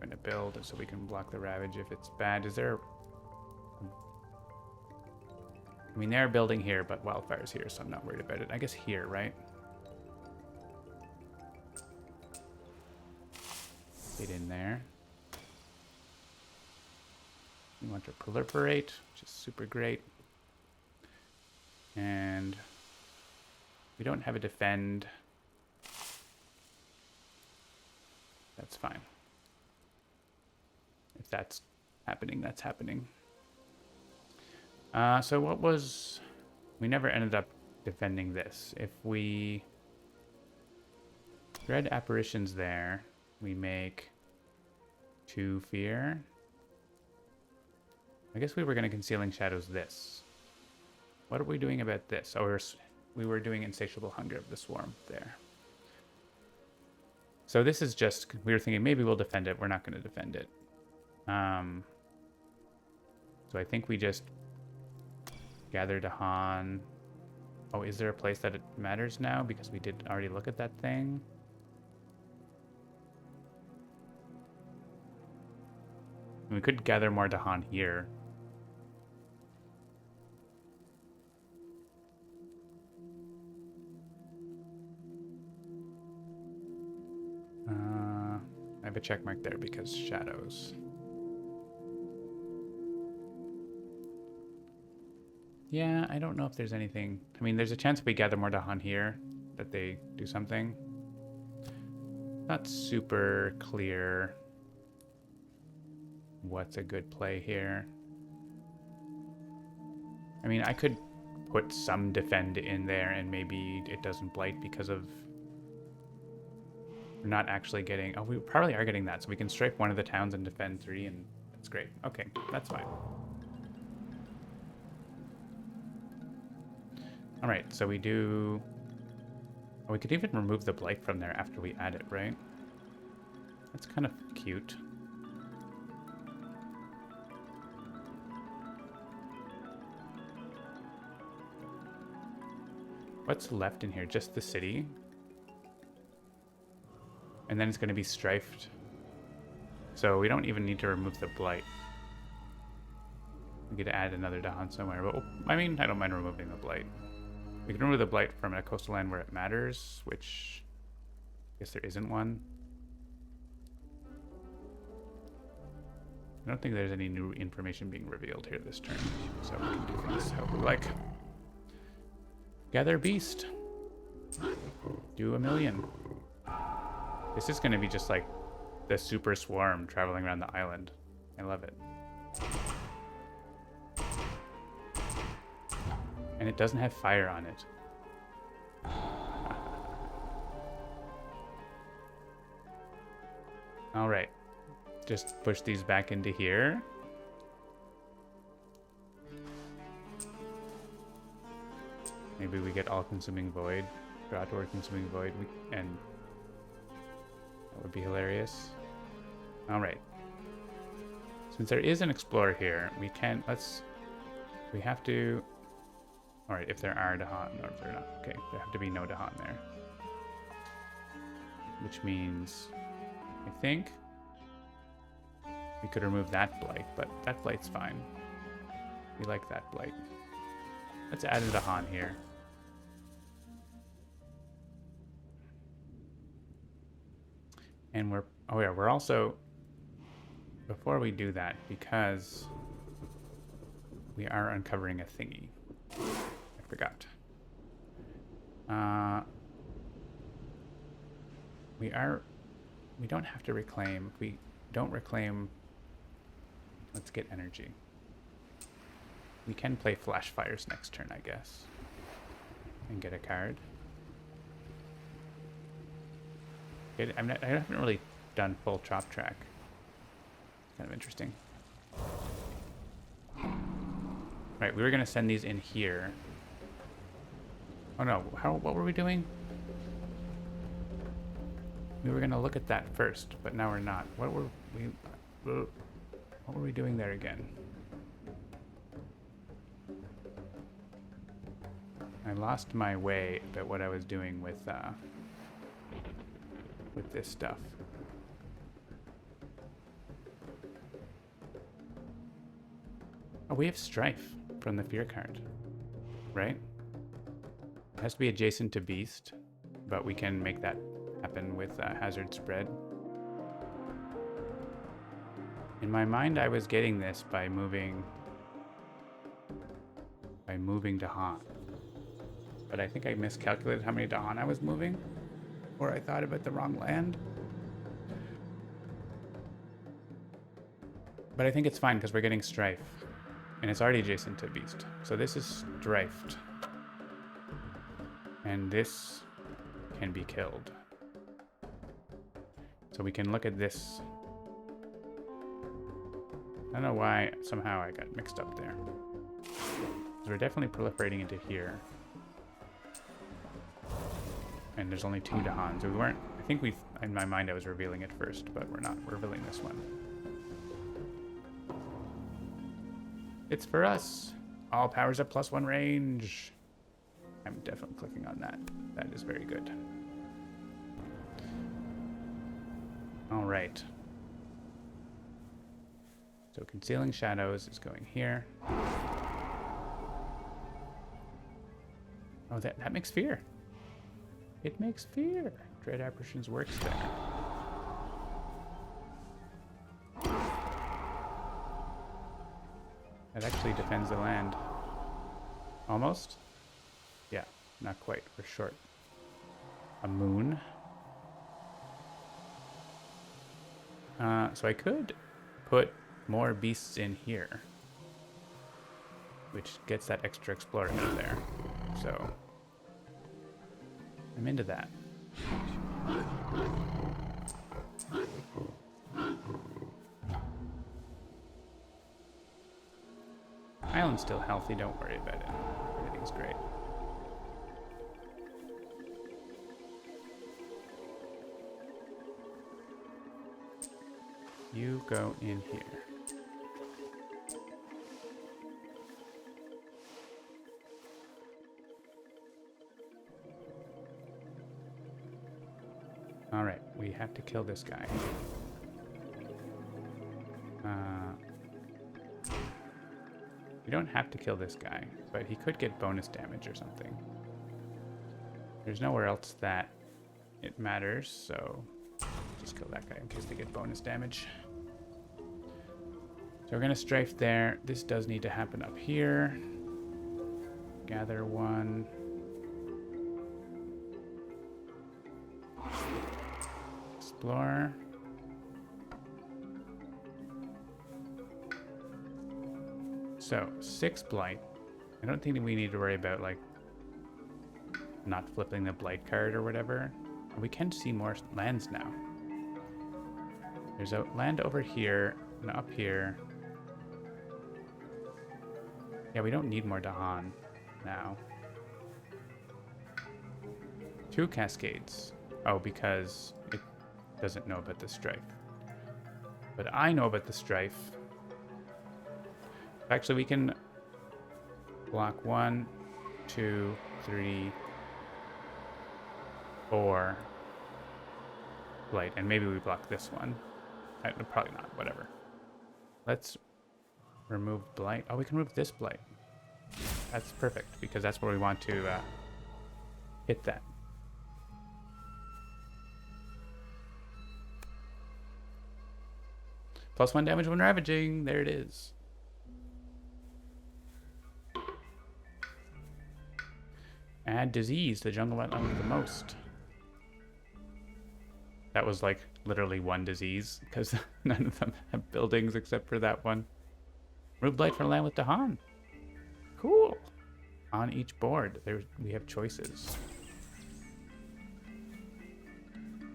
going to build so we can block the ravage if it's bad. Is there... I mean, they're building here, but wildfire's here, so I'm not worried about it. I guess here, right? Get in there. We want to proliferate, which is super great. And we don't have a defend. That's fine. If that's happening, that's happening. So what was... We never ended up defending this. If we dread apparitions there, we make 2 fear. I guess we were going to concealing shadows this. What are we doing about this? Oh, we were doing insatiable hunger of the swarm there. So this is just, we were thinking maybe we'll defend it. We're not going to defend it. So I think we just gather Dahan. Oh, is there a place that it matters now? Because we did already look at that thing. We could gather more Dahan here. I have a check mark there because shadows. Yeah, I don't know if there's anything. I mean, there's a chance if we gather more Dahan here that they do something. Not super clear what's a good play here. I mean, I could put some defend in there and maybe it doesn't blight because of... We're not actually getting... Oh, we probably are getting that. So we can strafe one of the towns and defend 3 and that's great. Okay, that's fine. Alright, so we do... Oh, we could even remove the blight from there after we add it, right? That's kind of cute. What's left in here? Just the city? And then it's going to be strifed. So we don't even need to remove the blight. We could add another Dahan somewhere. But I mean, I don't mind removing the blight. We can remove the blight from a coastal land where it matters, which I guess there isn't one. I don't think there's any new information being revealed here this turn, so we can do things how we like. Gather beast. Do 1,000,000. This is going to be just like the super swarm traveling around the island. I love it. And it doesn't have fire on it. All right. Just push these back into here. Maybe we get all-consuming void. Draw toward consuming void. And that would be hilarious. All right. Since there is an explorer here, we can... We have to... All right, if there are Dahan, or if they're not. Okay, there have to be no Dahan there. Which means, I think we could remove that blight, but that blight's fine. We like that blight. Let's add a Dahan here. And we're also, before we do that, because we are uncovering a thingy. I forgot. We don't have to reclaim. If we don't reclaim, let's get energy. We can play flash fires next turn, I guess, and get a card. I haven't really done full chop track. It's kind of interesting. Right, we were gonna send these in here. Oh no, what were we doing? We were gonna look at that first, but now we're not. What were we doing there again? I lost my way about what I was doing with this stuff. Oh, we have Strife from the Fear card, right? It has to be adjacent to Beast, but we can make that happen with Hazard Spread. In my mind, I was getting this by moving Dahan. But I think I miscalculated how many Dahan I was moving, or I thought about the wrong land. But I think it's fine because we're getting Strife, and it's already adjacent to Beast. So this is Strifed, and this can be killed. So we can look at this. I don't know why somehow I got mixed up there. Because we're definitely proliferating into here. And there's only 2 Dahans. We weren't, I think in my mind I was revealing it first, but we're not. We're revealing this one. It's for us. All powers up +1 range. I'm definitely clicking on that. That is very good. All right. So Concealing Shadows is going here. Oh, that makes fear. It makes fear. Dread Apparitions works there. That actually defends the land. Almost? Yeah, not quite. We're short. A moon. So I could put more beasts in here, which gets that extra explorer in there. So I'm into that. Island's still healthy, don't worry about it. Everything's great. You go in here. All right, we have to kill this guy. We don't have to kill this guy, but he could get bonus damage or something. There's nowhere else that it matters, so just kill that guy in case they get bonus damage. So we're gonna strafe there. This does need to happen up here. Gather 1. Explore. So 6 blight. I don't think that we need to worry about like not flipping the blight card or whatever. We can see more lands now. There's a land over here and up here. Yeah, we don't need more Dahan now. 2 cascades. Oh, because it doesn't know about the strife. But I know about the strife. Actually, we can block 1, 2, 3, 4 blight, and maybe we block this one. Probably not. Whatever. Let's remove blight. Oh, we can remove this blight. That's perfect because that's where we want to hit that. +1 damage when ravaging. There it is. Add disease to the jungle wetland with the most. That was like literally 1 disease because none of them have buildings except for that one. Remove blight from land with Dahan. Cool. On each board, we have choices.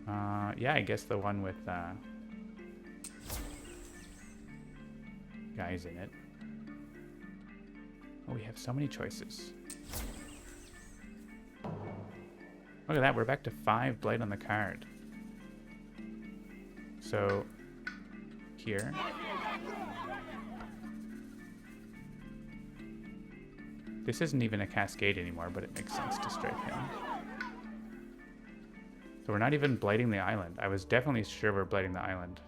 Yeah, I guess the one with guys in it. Oh, we have so many choices. Look at that, we're back to 5 blight on the card. So, here. This isn't even a cascade anymore, but it makes sense to strafe him. So we're not even blighting the island. I was definitely sure we're blighting the island.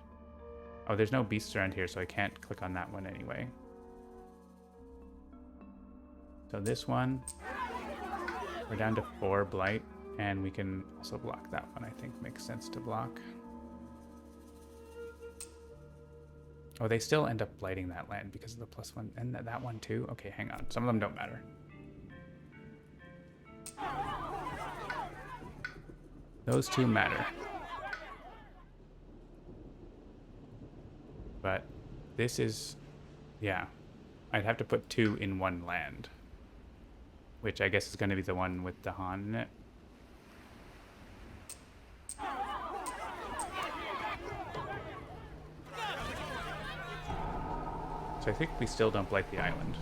Oh, there's no beasts around here, so I can't click on that one anyway. So this one, we're down to 4 blight, and we can also block that one. I think makes sense to block. Oh, they still end up blighting that land because of the +1, and that one too? Okay, hang on. Some of them don't matter. Those two matter. But this is, yeah, I'd have to put 2 in one land, which I guess is going to be the one with the Han in it. So I think we still don't blight the island.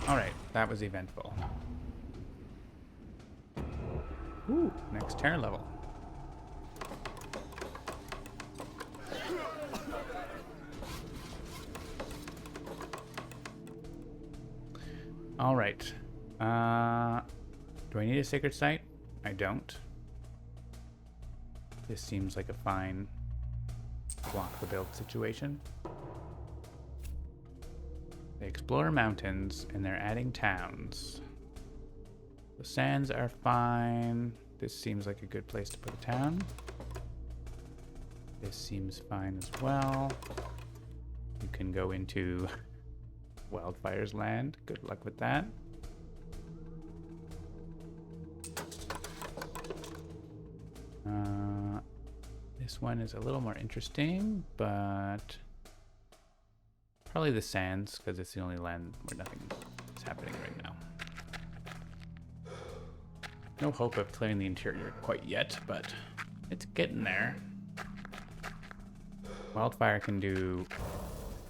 Alright, that was eventful. Ooh, next Terror level. Alright. Do I need a sacred site? I don't. This seems like a fine block the build situation. They explore mountains and they're adding towns. The sands are fine. This seems like a good place to put a town. This seems fine as well. You can go into Wildfire's land. Good luck with that. This one is a little more interesting, but probably the sands, because it's the only land where nothing is happening right now. No hope of clearing the interior quite yet, but it's getting there. Wildfire can do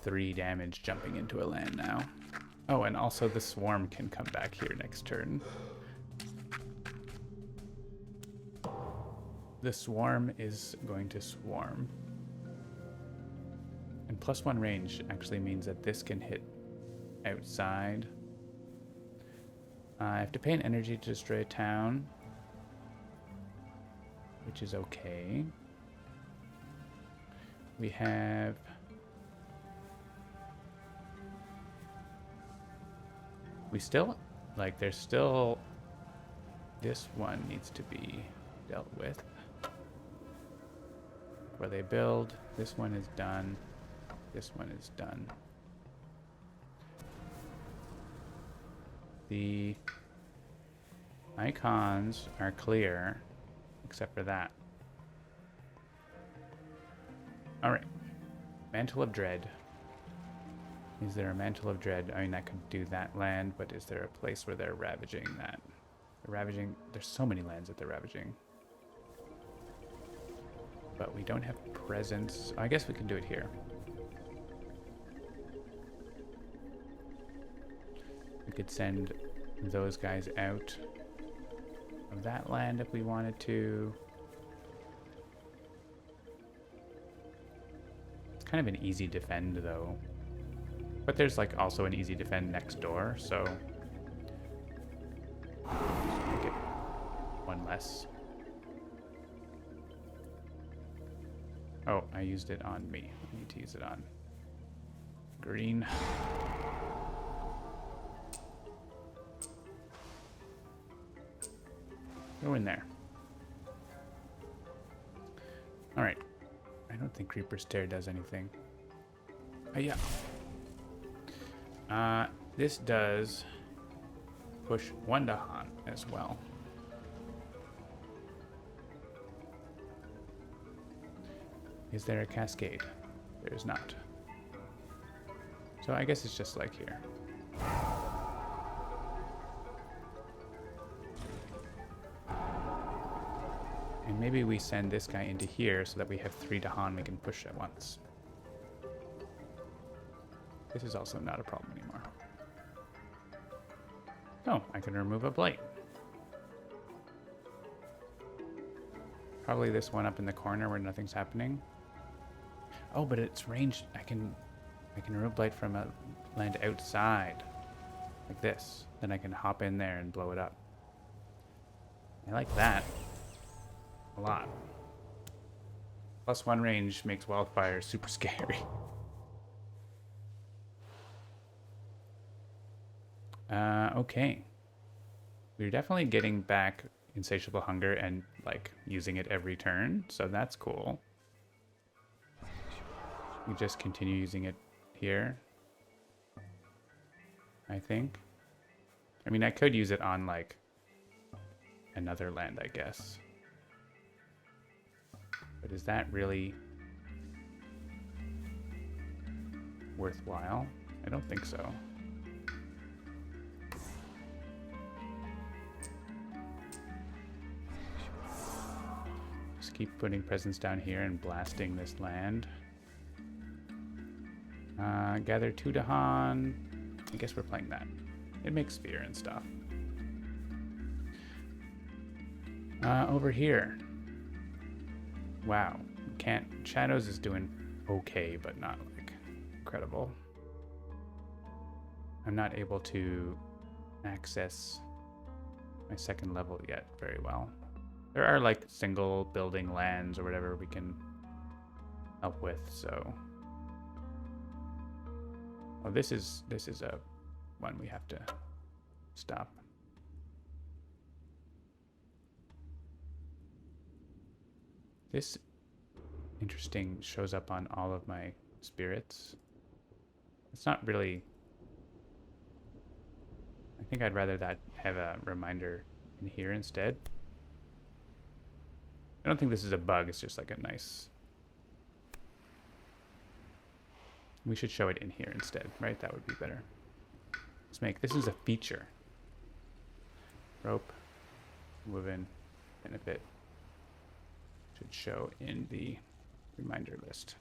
3 damage jumping into a land now. Oh, and also the swarm can come back here next turn. The swarm is going to swarm. And +1 range actually means that this can hit outside. I have to pay an energy to destroy a town, which is okay. We have... We still, like, there's still... This one needs to be dealt with. Where they build, this one is done. This one is done. The icons are clear, except for that. Alright. Mantle of Dread. Is there a Mantle of Dread? I mean, that could do that land, but is there a place where they're ravaging that? They're ravaging... There's so many lands that they're ravaging. But we don't have presence. I guess we can do it here. We could send those guys out of that land if we wanted to. It's kind of an easy defend though. But there's like also an easy defend next door, so make it 1 less. Oh, I used it on me. I need to use it on green. Go in there. Alright. I don't think Creeper's Tear does anything. Oh, yeah. This does push 1 to Han as well. Is there a cascade? There is not. So I guess it's just like here. And maybe we send this guy into here so that we have 3 to Han we can push at once. This is also not a problem anymore. Oh, I can remove a blight. Probably this one up in the corner where nothing's happening. Oh, but it's ranged. I can remove blight from a land outside. Like this. Then I can hop in there and blow it up. I like that a lot. +1 range makes wildfire super scary. Okay. We're definitely getting back insatiable hunger and like using it every turn, so that's cool. We just continue using it here, I think. I mean, I could use it on like another land, I guess. But is that really worthwhile? I don't think so. Just keep putting presents down here and blasting this land. Gather 2 Dahan. I guess we're playing that. It makes fear and stuff. Over here. Wow. Can't. Shadows is doing okay, but not like incredible. I'm not able to access my second level yet very well. There are like single building lands or whatever we can help with, so. Oh, this is a one we have to stop. This interesting shows up on all of my spirits. It's not really. I think I'd rather that have a reminder in here instead. I don't think this is a bug, it's just like a nice. We should show it in here instead, right? That would be better. Let's make this is a feature. Rope, woven, benefit. Should show in the reminder list.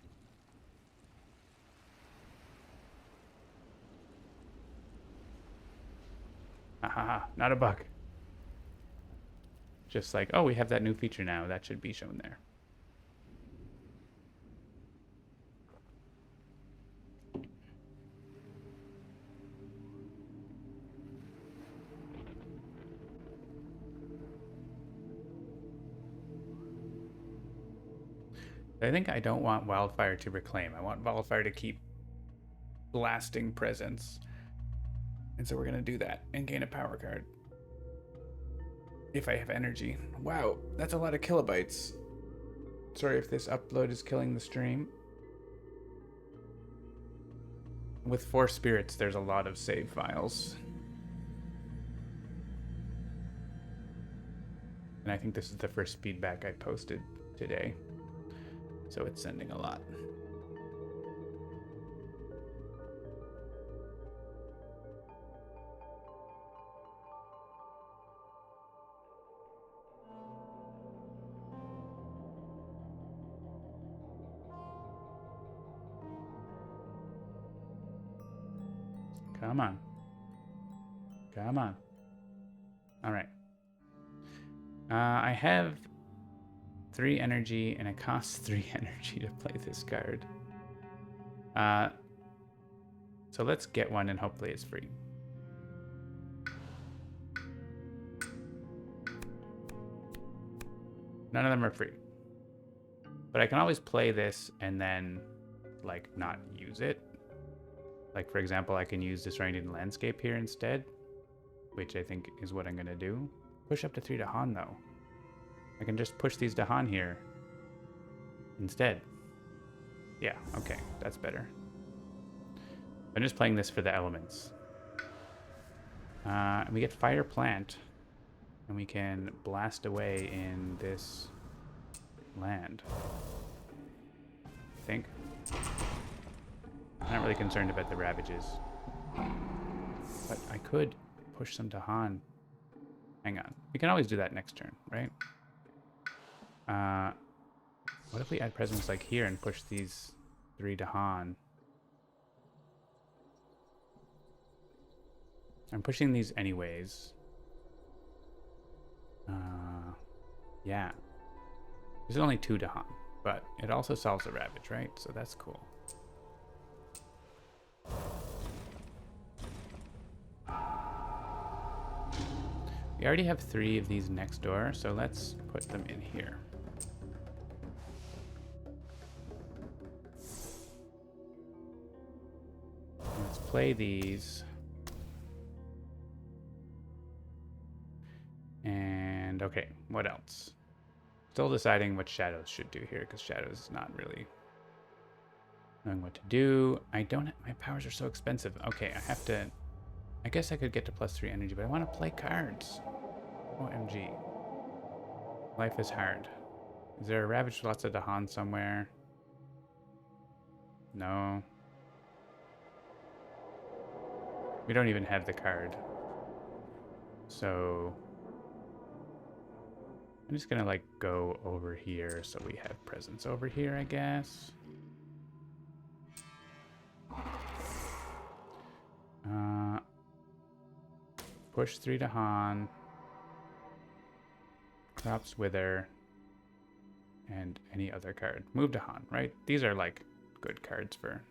Ahaha, not a bug. Just like, oh, we have that new feature now. That should be shown there. I think I don't want Wildfire to reclaim. I want Wildfire to keep blasting presence. And so we're going to do that and gain a power card. If I have energy. Wow, that's a lot of kilobytes. Sorry if this upload is killing the stream. With 4 spirits, there's a lot of save files. And I think this is the first feedback I posted today. So it's sending a lot. Come on. Come on. All right. I have 3 energy, and it costs 3 energy to play this card. So let's get one, and hopefully it's free. None of them are free. But I can always play this and then, like, not use it. Like, for example, I can use Disoriented Landscape here instead, which I think is what I'm going to do. Push up to 3 Dahan, though. I can just push these Dahan here instead. Yeah, okay, that's better. I'm just playing this for the elements. And we get Fire Plant, and we can blast away in this land. I think. I'm not really concerned about the ravages. But I could push some Dahan. Hang on. We can always do that next turn, right? What if we add presence like here and push these 3 Dahan? I'm pushing these anyways. Yeah. There's only 2 Dahan, but it also solves the Ravage, right? So that's cool. We already have 3 of these next door, so let's put them in here. Let's play these. And okay, what else? Still deciding what Shadows should do here, because Shadows is not really knowing what to do. I don't, my powers are so expensive. Okay, I have to, I guess I could get to +3 energy, but I want to play cards. OMG. Life is hard. Is there a Ravage lots of Dahan somewhere? No. We don't even have the card. So I'm just gonna like go over here so we have presence over here, I guess. Push 3 to Han. Crops Wither. And any other card. Move to Han, right? These are like good cards for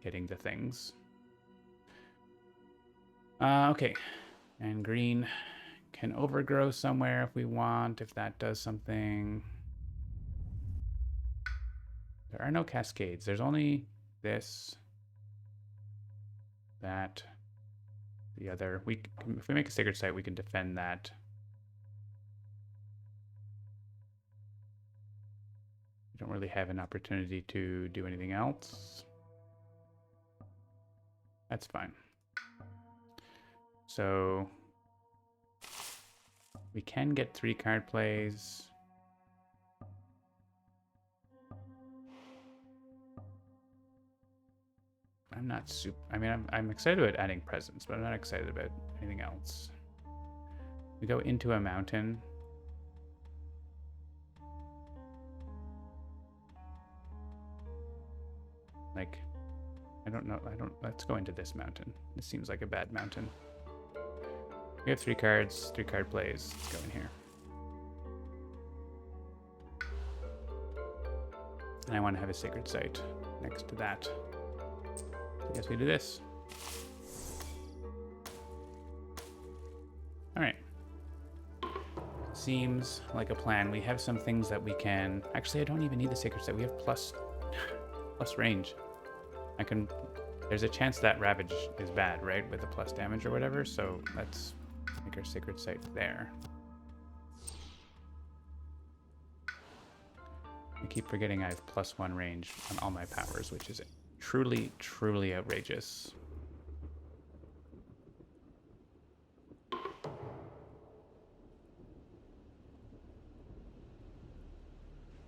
getting the things. Okay. And green can overgrow somewhere if we want, if that does something. There are no cascades. There's only this, that, the other. If we make a sacred site, we can defend that. We don't really have an opportunity to do anything else. That's fine. So we can get 3 card plays. I'm not super, I mean, I'm excited about adding presence, but I'm not excited about anything else. We go into a mountain. Like, I don't know, let's go into this mountain. This seems like a bad mountain. We have 3 cards, 3 card plays. Let's go in here. And I want to have a sacred site next to that. I guess we do this. All right. Seems like a plan. We have some things that we can... Actually, I don't even need the sacred site. We have plus range. I can... There's a chance that Ravage is bad, right? With the plus damage or whatever. So let's make our sacred site there. I keep forgetting I have +1 range on all my powers, which is truly, truly outrageous.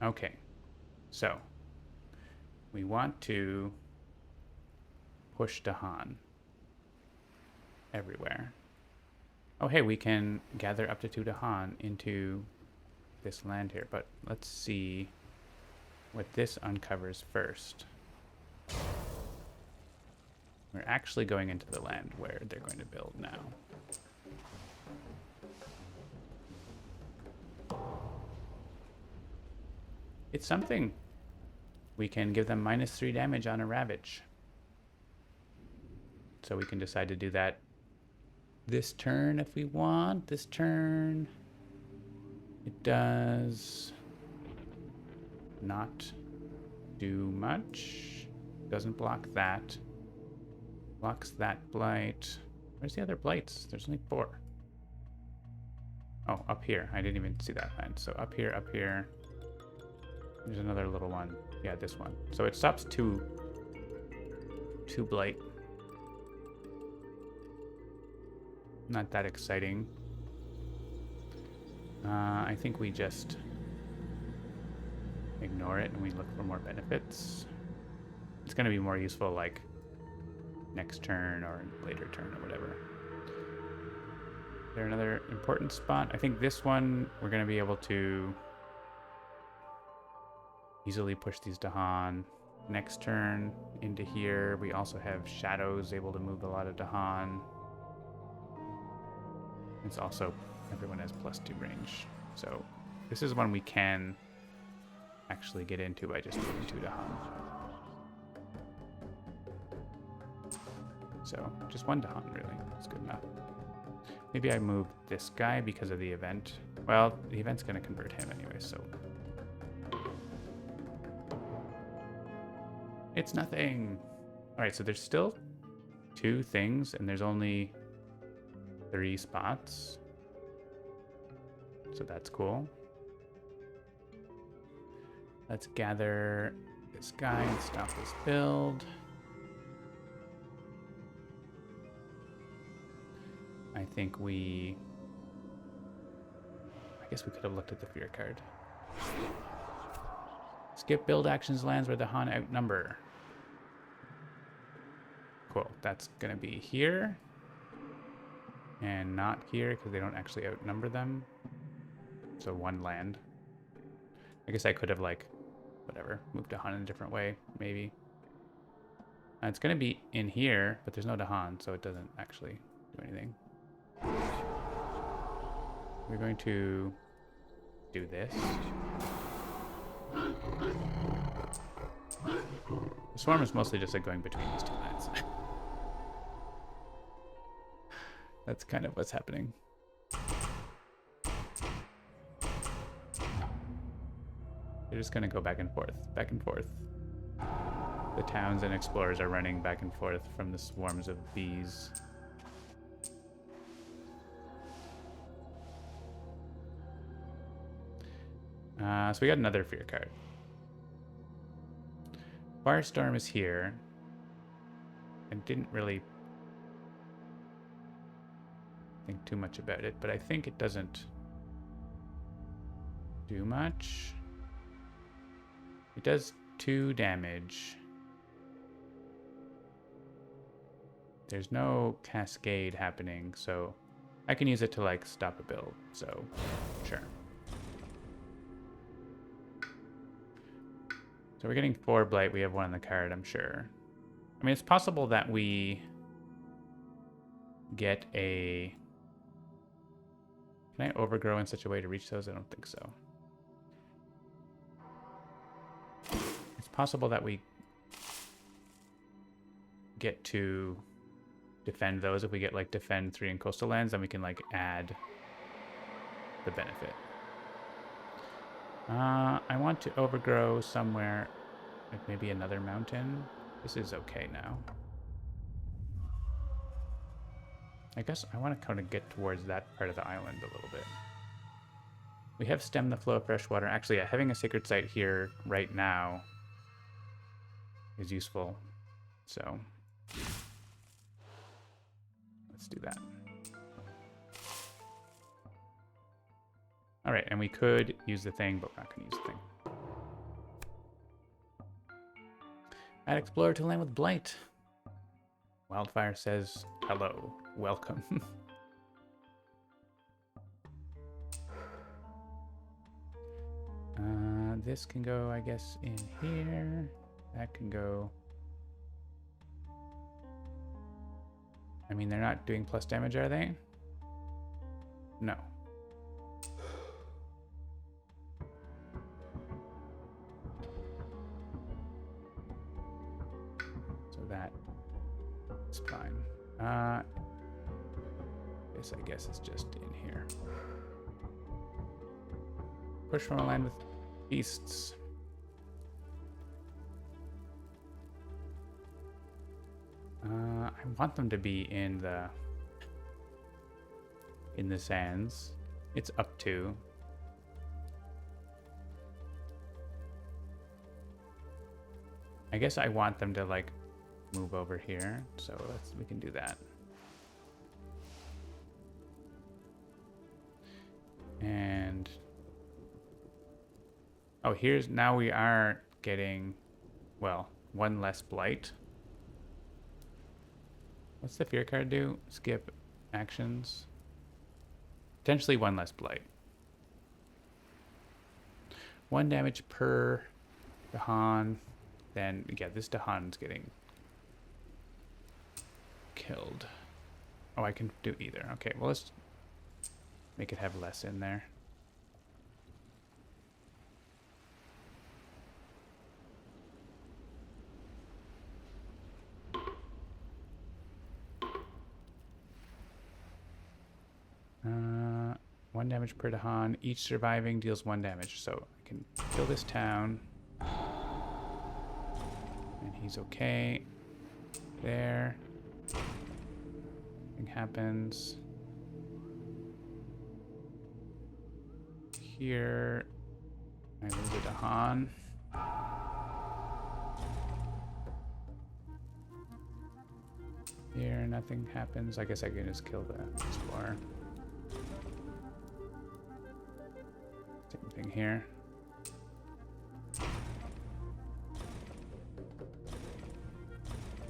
Okay, so we want to push Dahan everywhere. Oh, hey, we can gather up to 2 Dahan into this land here, but let's see what this uncovers first. We're actually going into the land where they're going to build now. It's something. We can give them -3 damage on a Ravage. So we can decide to do that this turn if we want. This turn, it does not do much. Doesn't block that. Blocks that blight. Where's the other blights? There's only 4. Oh, up here. I didn't even see that land. So up here, up here. There's another little one. Yeah, this one. So it stops 2 blight. Not that exciting. I think we just ignore it and we look for more benefits. It's going to be more useful like next turn or later turn or whatever. Is there another important spot? I think this one we're going to be able to easily push these Dahan. Next turn into here. We also have Shadows able to move a lot of Dahan. It's also, everyone has +2 range. So This is one we can actually get into by just moving 2 to Han. So just 1 to Han, really. That's good enough. Maybe I move this guy because of the event. Well, the event's going to convert him anyway, so... It's nothing! Alright, so there's still 2 things, and there's only 3 spots. So that's cool. Let's gather this guy and stop this build. I think I guess we could have looked at the fear card. Skip build actions lands where the Han outnumber. Cool, that's gonna be here. And not here, because they don't actually outnumber them. So 1 land. I guess I could have, like, whatever, moved to Han in a different way, maybe. It's gonna be in here, but there's no Dahan, so it doesn't actually do anything. We're going to do this. The swarm is mostly just like going between these 2 lines. That's kind of what's happening. They're just gonna go back and forth, back and forth. The towns and explorers are running back and forth from the swarms of bees. So we got another fear card. Firestorm is here. I didn't really think too much about it, but I think it doesn't do much. It does 2 damage. There's no cascade happening, so I can use it to, like, stop a build, so sure. So we're getting 4 blight. We have 1 on the card, I'm sure. I mean, it's possible that we get a... Can I overgrow in such a way to reach those? I don't think so. It's possible that we get to defend those. If we get, like, defend 3 in coastal lands, then we can, like, add the benefit. I want to overgrow somewhere, like maybe another mountain. This is okay now. I guess I want to kind of get towards that part of the island a little bit. We have stemmed the flow of fresh water. Actually, yeah, having a sacred site here right now is useful. So let's do that. All right, and we could use the thing, but we're not going to use the thing. Add explorer to land with blight. Wildfire says, hello, welcome. This can go, I guess, in here. That can go... I mean, they're not doing plus damage, are they? No. So that is fine. This, I guess, is just in here. Push from a land with beasts. I want them to be in the sands. It's up to. I guess I want them to, like, move over here, so we can do that. And oh, now we are getting, well, 1 less blight. What's the fear card do? Skip actions. Potentially 1 less blight. 1 damage per Dahan. Then, yeah, this Dahan's getting killed. Oh, I can do either. Okay, well, let's make it have less in there. 1 damage per Dahan. Each surviving deals 1 damage. So I can kill this town. And he's okay. There. Nothing happens. Here. I lose a Dahan. Here, nothing happens. I guess I can just kill the explorer. Same thing here.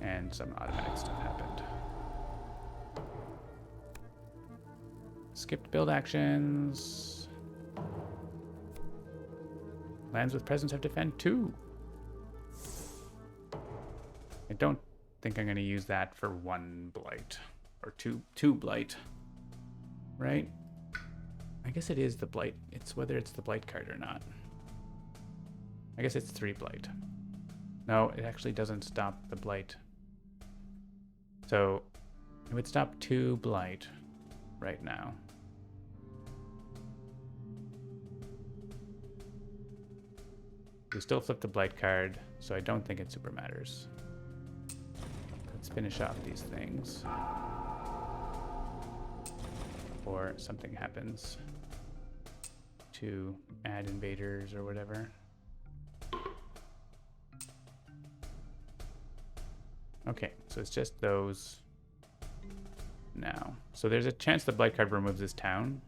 And some automatic stuff happened. Skipped build actions. Lands with presence have defend 2. I don't think I'm going to use that for 1 blight. Or two blight. Right? I guess it is the blight. It's whether it's the blight card or not. I guess it's 3 blight. No, it actually doesn't stop the blight. So it would stop 2 blight right now. We still flip the blight card, so I don't think it super matters. Let's finish off these things. Or something happens to add invaders or whatever. Okay, so it's just those now. So there's a chance the blight card removes this town.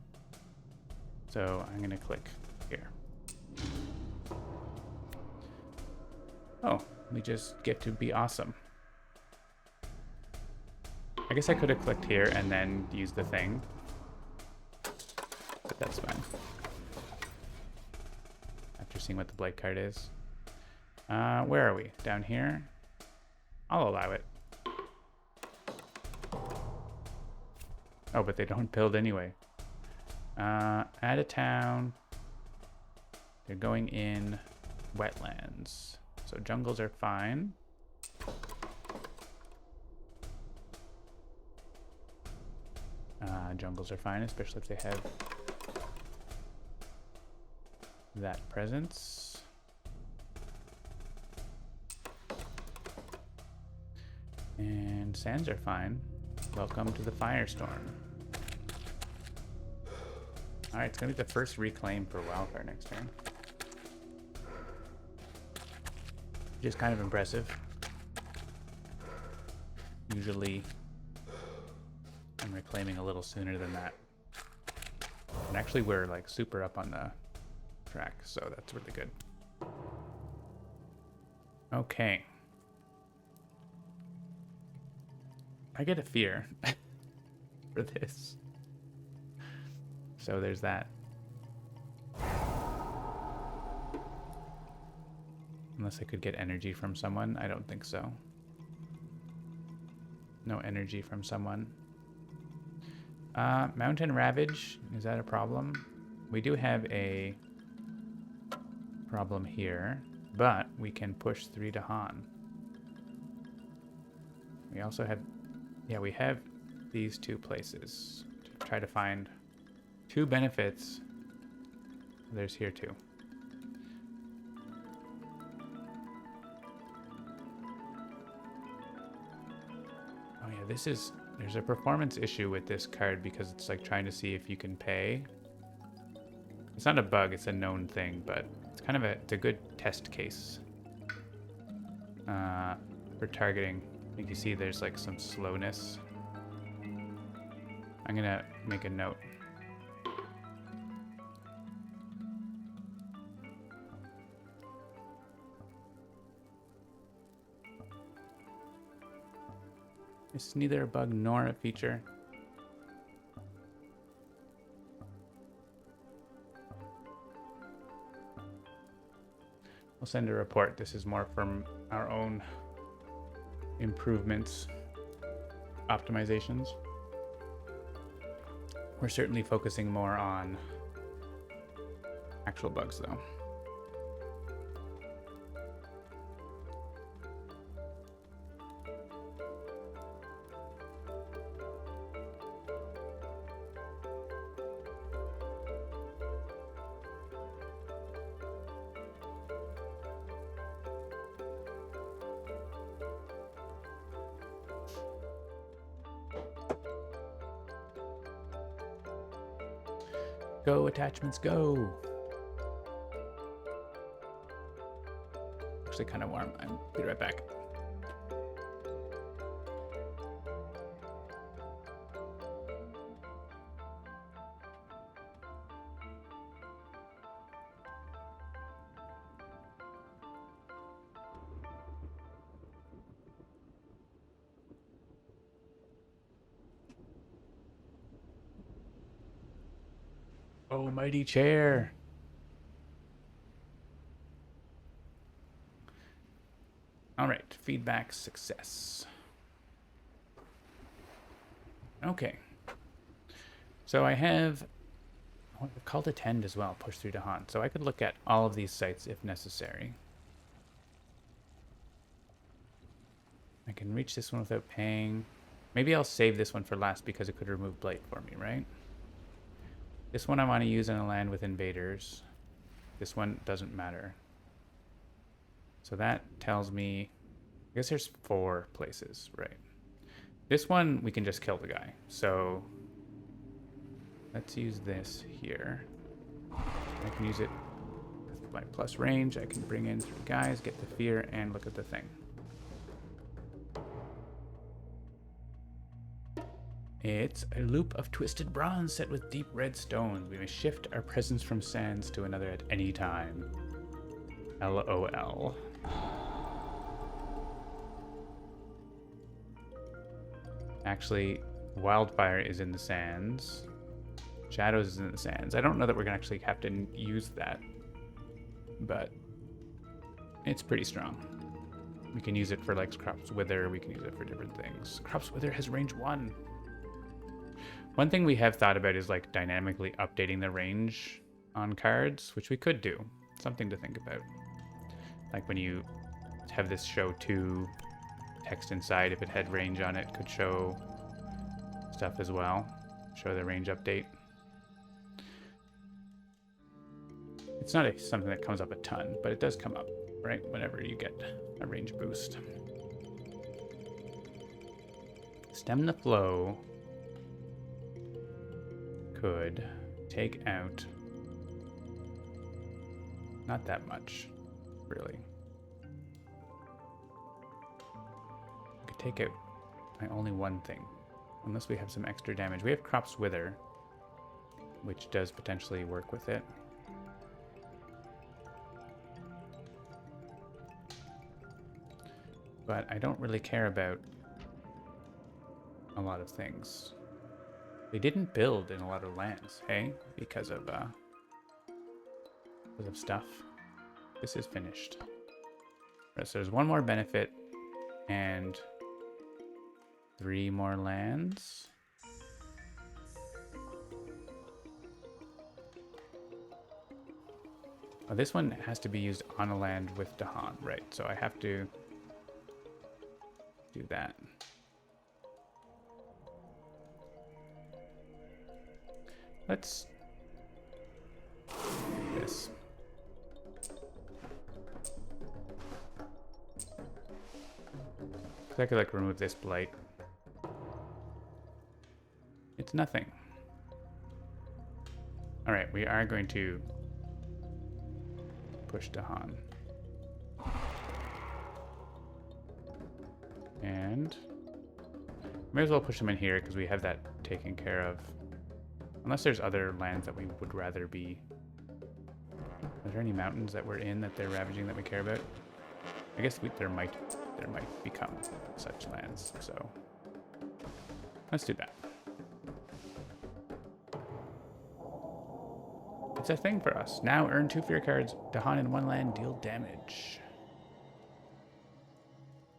So I'm gonna click here. Oh, we just get to be awesome. I guess I could have clicked here and then used the thing. But that's fine. After seeing what the blight card is. Where are we? Down here? I'll allow it. Oh, but they don't build anyway. Add a town. They're going in wetlands. So jungles are fine. Jungles are fine, especially if they have that presence. And sands are fine. Welcome to the firestorm. Alright, it's gonna be the first reclaim for wildfire next turn. Which is kind of impressive. Usually I'm reclaiming a little sooner than that. And actually we're like super up on the track, so that's really good. Okay. I get a fear for this. So there's that. Unless I could get energy from someone. I don't think so. No energy from someone. Mountain Ravage. Is that a problem? We do have a problem here, but we can push 3 to Han. We also have... Yeah, we have these 2 places to try to find 2 benefits. There's here too. Oh yeah, this is... There's a performance issue with this card because it's like trying to see if you can pay. It's not a bug, it's a known thing, but it's kind of it's a good test case. For targeting. You can see there's like some slowness. I'm gonna make a note. It's neither a bug nor a feature. We'll send a report. This is more from our own improvements, optimizations. We're certainly focusing more on actual bugs though. Go, attachments, go. Actually kind of warm. I'll be right back. Oh, mighty chair. All right, feedback success. Okay. So I have call to tend as well, push through to haunt. So I could look at all of these sites if necessary. I can reach this one without paying. Maybe I'll save this one for last because it could remove blight for me, right? This one I want to use on a land with invaders. This one doesn't matter. So that tells me, I guess there's 4 places, right? This one, we can just kill the guy. So let's use this here. I can use it with my plus range. I can bring in 3 guys, get the fear, and look at the thing. It's a loop of twisted bronze set with deep red stones. We may shift our presence from sands to another at any time. LOL. Actually, wildfire is in the sands. Shadows is in the sands. I don't know that we're gonna actually have to use that, but it's pretty strong. We can use it for like Crop's Wither. We can use it for different things. Crop's Wither has range 1. One thing we have thought about is like dynamically updating the range on cards, which we could do. Something to think about. Like when you have this show 2 text inside, if it had range on it, could show stuff as well. Show the range update. It's not something that comes up a ton, but it does come up, right? Whenever you get a range boost. Stem the Flow could take out not that much, really. We could take out only one thing, unless we have some extra damage. We have Crop's Wither, which does potentially work with it. But I don't really care about a lot of things. They didn't build in a lot of lands, hey? Because of stuff. This is finished. Right, so there's 1 more benefit and 3 more lands. Oh, this one has to be used on a land with Dahan, right? So I have to do that. Let's do this. So I could like remove this blight. It's nothing. All right, we are going to push Dahan. And may as well push them in here because we have that taken care of. Unless there's other lands that we would rather be. Are there any mountains that we're in that they're ravaging that we care about? I guess there might become such lands. So let's do that. It's a thing for us. Now earn 2 fear cards. Dahan in 1 land, deal damage.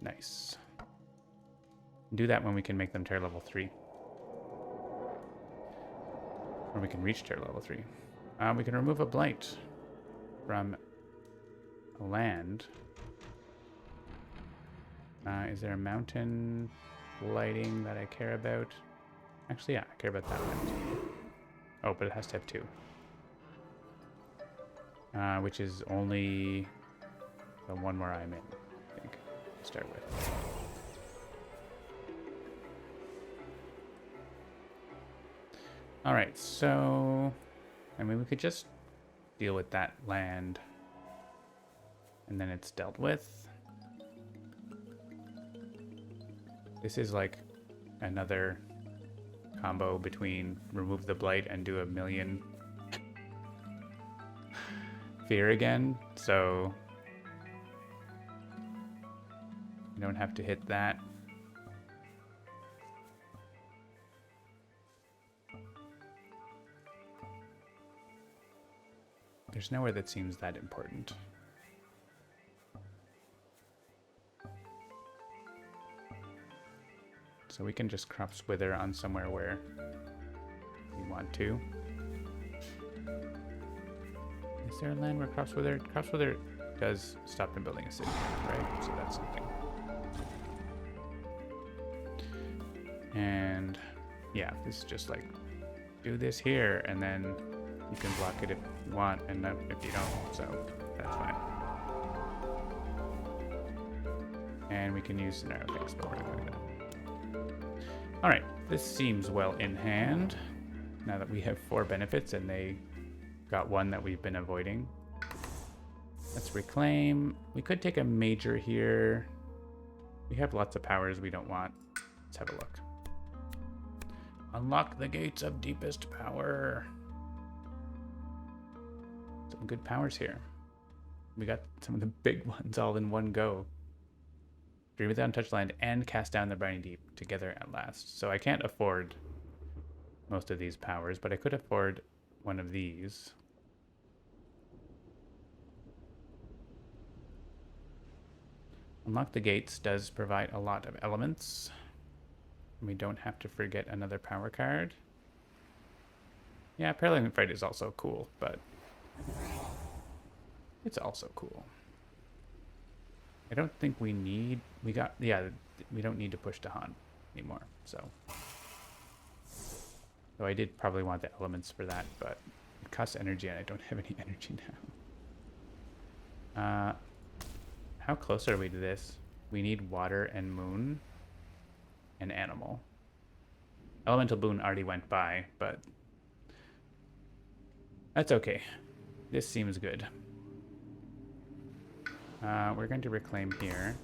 Nice. Do that when we can make them tier level 3. Or we can reach tier level 3. We can remove a blight from a land. Is there a mountain blighting that I care about? Actually, yeah, I care about that one. Oh, but it has to have 2. Which is only the one where I'm in, I think, to start with. All right, so I mean, we could just deal with that land. And then it's dealt with. This is like another combo between remove the blight and do a million fear again. So you don't have to hit that. There's nowhere that seems that important. So we can just crop Swither on somewhere where we want to. Is there a land where crop Swither? Crop Swither does stop them building a city, right? So that's something. And yeah, this is just like, do this here, and then you can block it if you want, and not if you don't, so that's fine. And we can use scenario things, but we're not going to do that. Alright, this seems well in hand, now that we have 4 benefits and they got 1 that we've been avoiding. Let's reclaim. We could take a major here. We have lots of powers we don't want. Let's have a look. Unlock the gates of deepest power. Some good powers here. We got some of the big ones all in one go. Dream with the untouched land and cast down the briny deep together at last. So I can't afford most of these powers, but I could afford one of these. Unlock the gates does provide a lot of elements. We don't have to forget another power card. Yeah, Paralyzing Fight is also cool, but it's also cool. I don't think we need... we don't need to push Dahan anymore, so... Though I did probably want the elements for that, but it costs energy and I don't have any energy now. How close are we to this? We need water and moon and animal. Elemental boon already went by, but that's okay. This seems good. We're going to reclaim here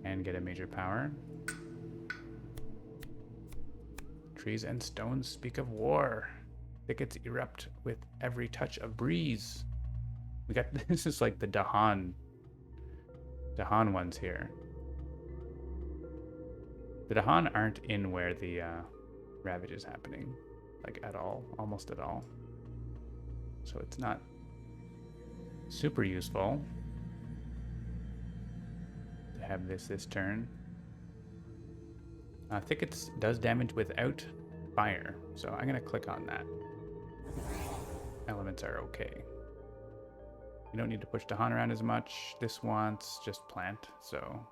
and get a major power. Trees and stones speak of war. Thickets erupt with every touch of breeze. We got this is like the Dahan ones here. The Dahan aren't in where the Ravage is happening, like at all, almost at all. So it's not super useful to have this turn. Thickets does damage without fire, so I'm going to click on that. Elements are okay. You don't need to push Dahan around as much. This wants just plant, so...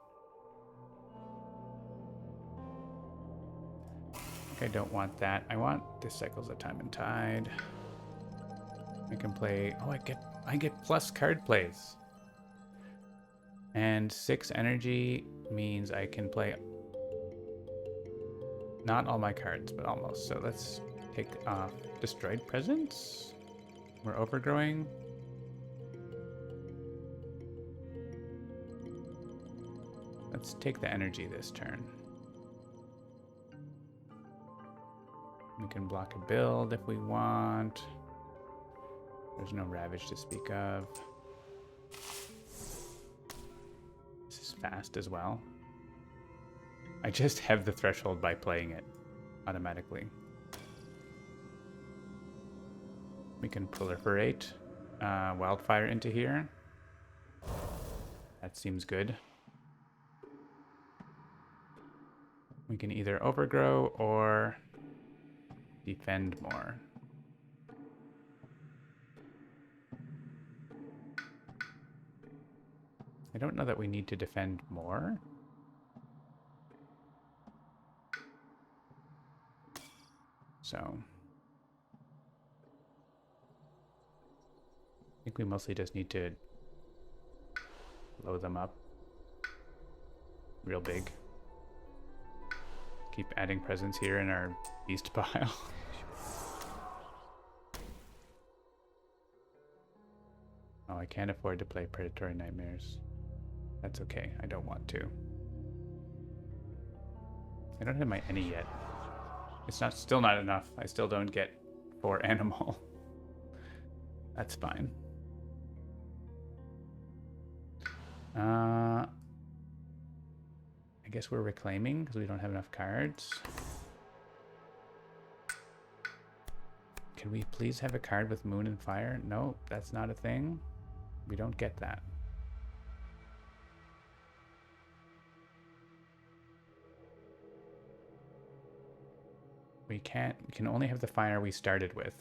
I think I don't want that. I want this cycles of time and tide. I can play... oh, I get plus card plays. And 6 energy means I can play... not all my cards, but almost. So let's take off Destroyed Presence. We're overgrowing. Let's take the energy this turn. We can block a build if we want. There's no Ravage to speak of. This is fast as well. I just have the threshold by playing it automatically. We can proliferate Wildfire into here. That seems good. We can either overgrow or defend more. I don't know that we need to defend more. So I think we mostly just need to blow them up real big. Keep adding presence here in our beast pile. Oh, I can't afford to play Predatory Nightmares. That's okay. I don't want to. I don't have my any yet. It's still not enough. I still don't get 4 animal. That's fine. I guess we're reclaiming because we don't have enough cards. Can we please have a card with Moon and Fire? No, that's not a thing. We don't get that. We can only have the fire we started with.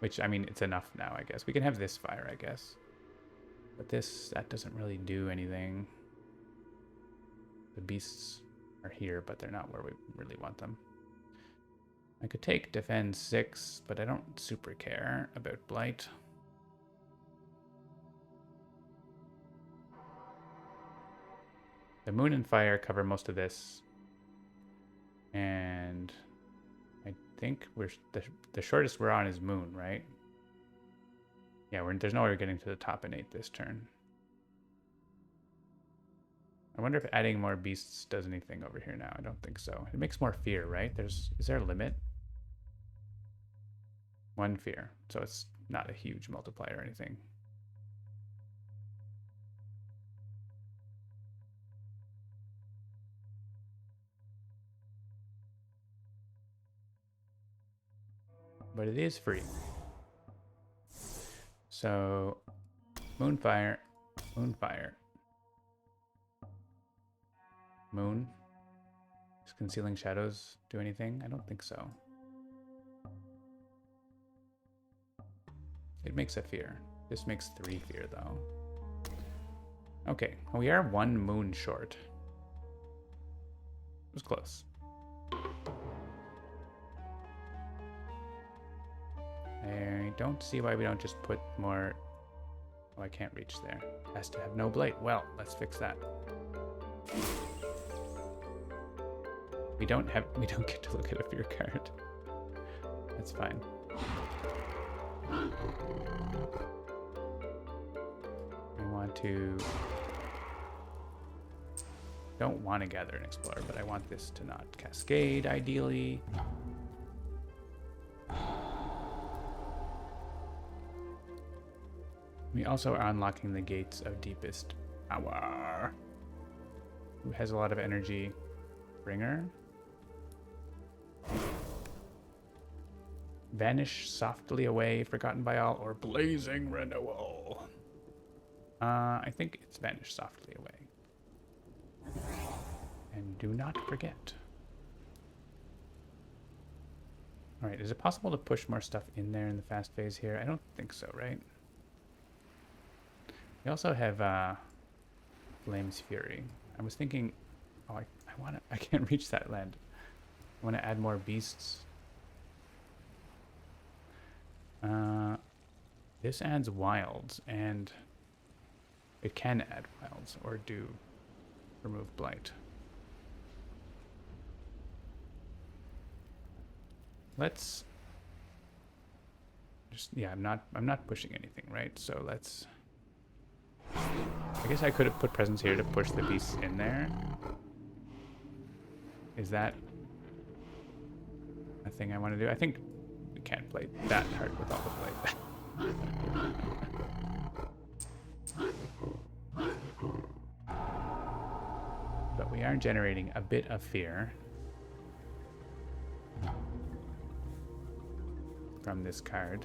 Which, I mean, it's enough now, I guess. We can have this fire, I guess. But that doesn't really do anything. The beasts are here, but they're not where we really want them. I could take defend 6, but I don't super care about blight. The moon and fire cover most of this. And I think the shortest we're on is moon, right? Yeah, there's no way we're getting to the top innate this turn. I wonder if adding more beasts does anything over here now. I don't think so. It makes more fear, right? Is there a limit? 1 fear. So it's not a huge multiplier or anything. But it is free. So Moonfire, Moonfire. Moon. Does Concealing Shadows do anything? I don't think so. It makes a fear. This makes 3 fear though. Okay, we are 1 moon short. It was close. I don't see why we don't just put more... Oh, I can't reach there. Has to have no blight. Well, let's fix that. We don't get to look at a fear card. That's fine. I want to... Don't want to gather and explore, but I want this to not cascade, ideally. We also are unlocking the gates of deepest power. Who has a lot of energy? Bringer. Vanish softly away, forgotten by all, or blazing renewal. I think it's vanish softly away. And do not forget. All right, is it possible to push more stuff in there in the fast phase here? I don't think so, right? We also have Flame's Fury. I was thinking, oh, I can't reach that land. I want to add more beasts. This adds wilds, and it can add wilds or do remove blight. Let's just, yeah, I'm not pushing anything, right? So let's, I guess I could have put presents here to push the beasts in there. Is that a thing I want to do? I think we can't play that hard with all the blight. But we are generating a bit of fear from this card.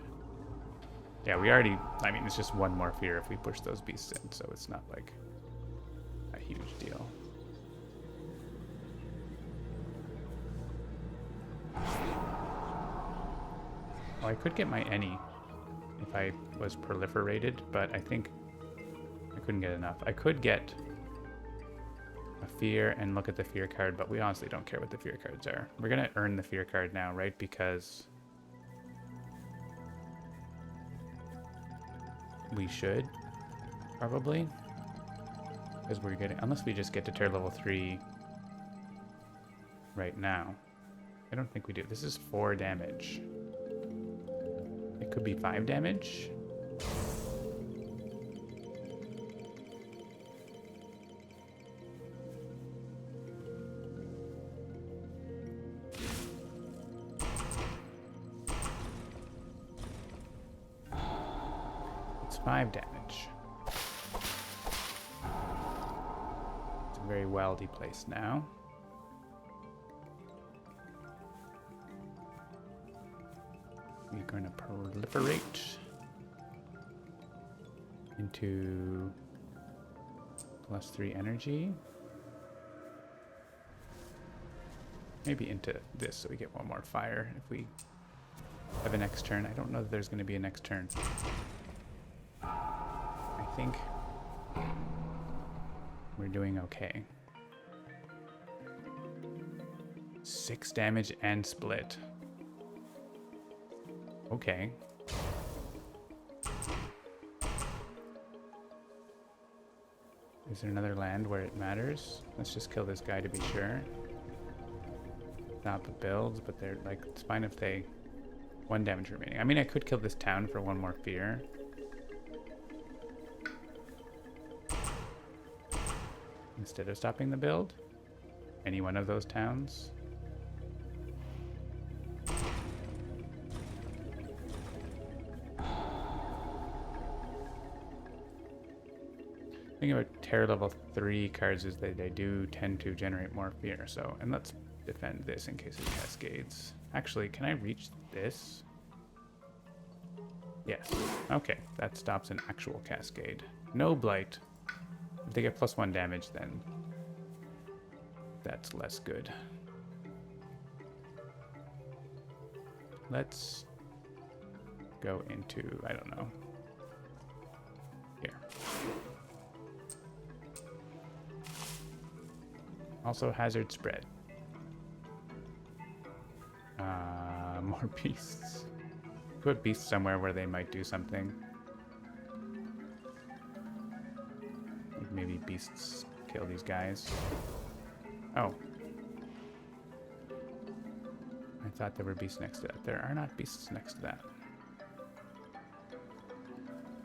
Yeah, we already, I mean, it's just 1 more fear if we push those beasts in, so it's not like a huge deal. Oh, I could get my any if I was proliferated, but I think I couldn't get enough. I could get a fear and look at the fear card, but we honestly don't care what the fear cards are. We're gonna earn the fear card now, right? Because we should, probably. Because we're getting, unless we just get to tier level 3 right now. I don't think we do. This is 4 damage. It could be 5 damage. 5 damage. It's a very weldy place now. We're going to proliferate into +3 energy. Maybe into this so we get one more fire if we have a next turn. I don't know that there's going to be a next turn. I think we're doing okay. 6 damage and split. Okay. Is there another land where it matters? Let's just kill this guy to be sure. Not the builds, but they're like, it's fine if they 1 damage remaining. I mean, I could kill this town for 1 more fear. Instead of stopping the build. Any one of those towns. The thing about Terror level 3 cards is that they do tend to generate more fear. So, and let's defend this in case it cascades. Actually, can I reach this? Yes. Okay, that stops an actual cascade. No blight. If they get +1 damage, then that's less good. Let's go into, I don't know, here. Also hazard spread. More beasts. Put beasts somewhere where they might do something. Maybe beasts kill these guys. Oh. I thought there were beasts next to that. There are not beasts next to that.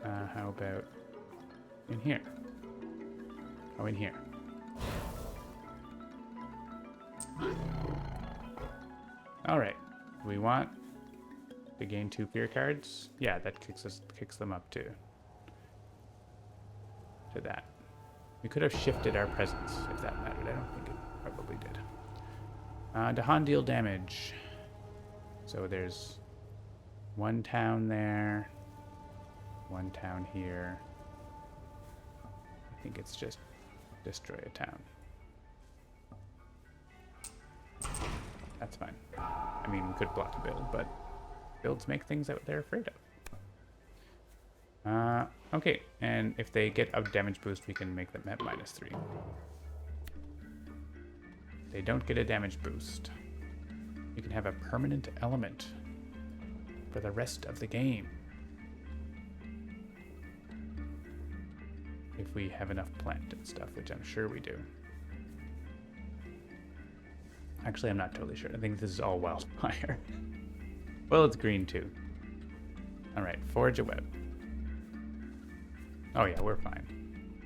How about in here? Oh, in here. Alright. Do we want to gain 2 fear cards? Yeah, that kicks them up to that. We could have shifted our presence if that mattered. I don't think it probably did. Dahan deal damage. So there's 1 town there, 1 town here. I think it's just destroy a town. That's fine. I mean, we could block a build, but builds make things that they're afraid of. Okay, and if they get a damage boost, we can make them at -3. They don't get a damage boost. You can have a permanent element for the rest of the game. If we have enough plant and stuff, which I'm sure we do. Actually, I'm not totally sure. I think this is all wildfire. Well, it's green too. Alright, forge a web. Oh yeah, we're fine.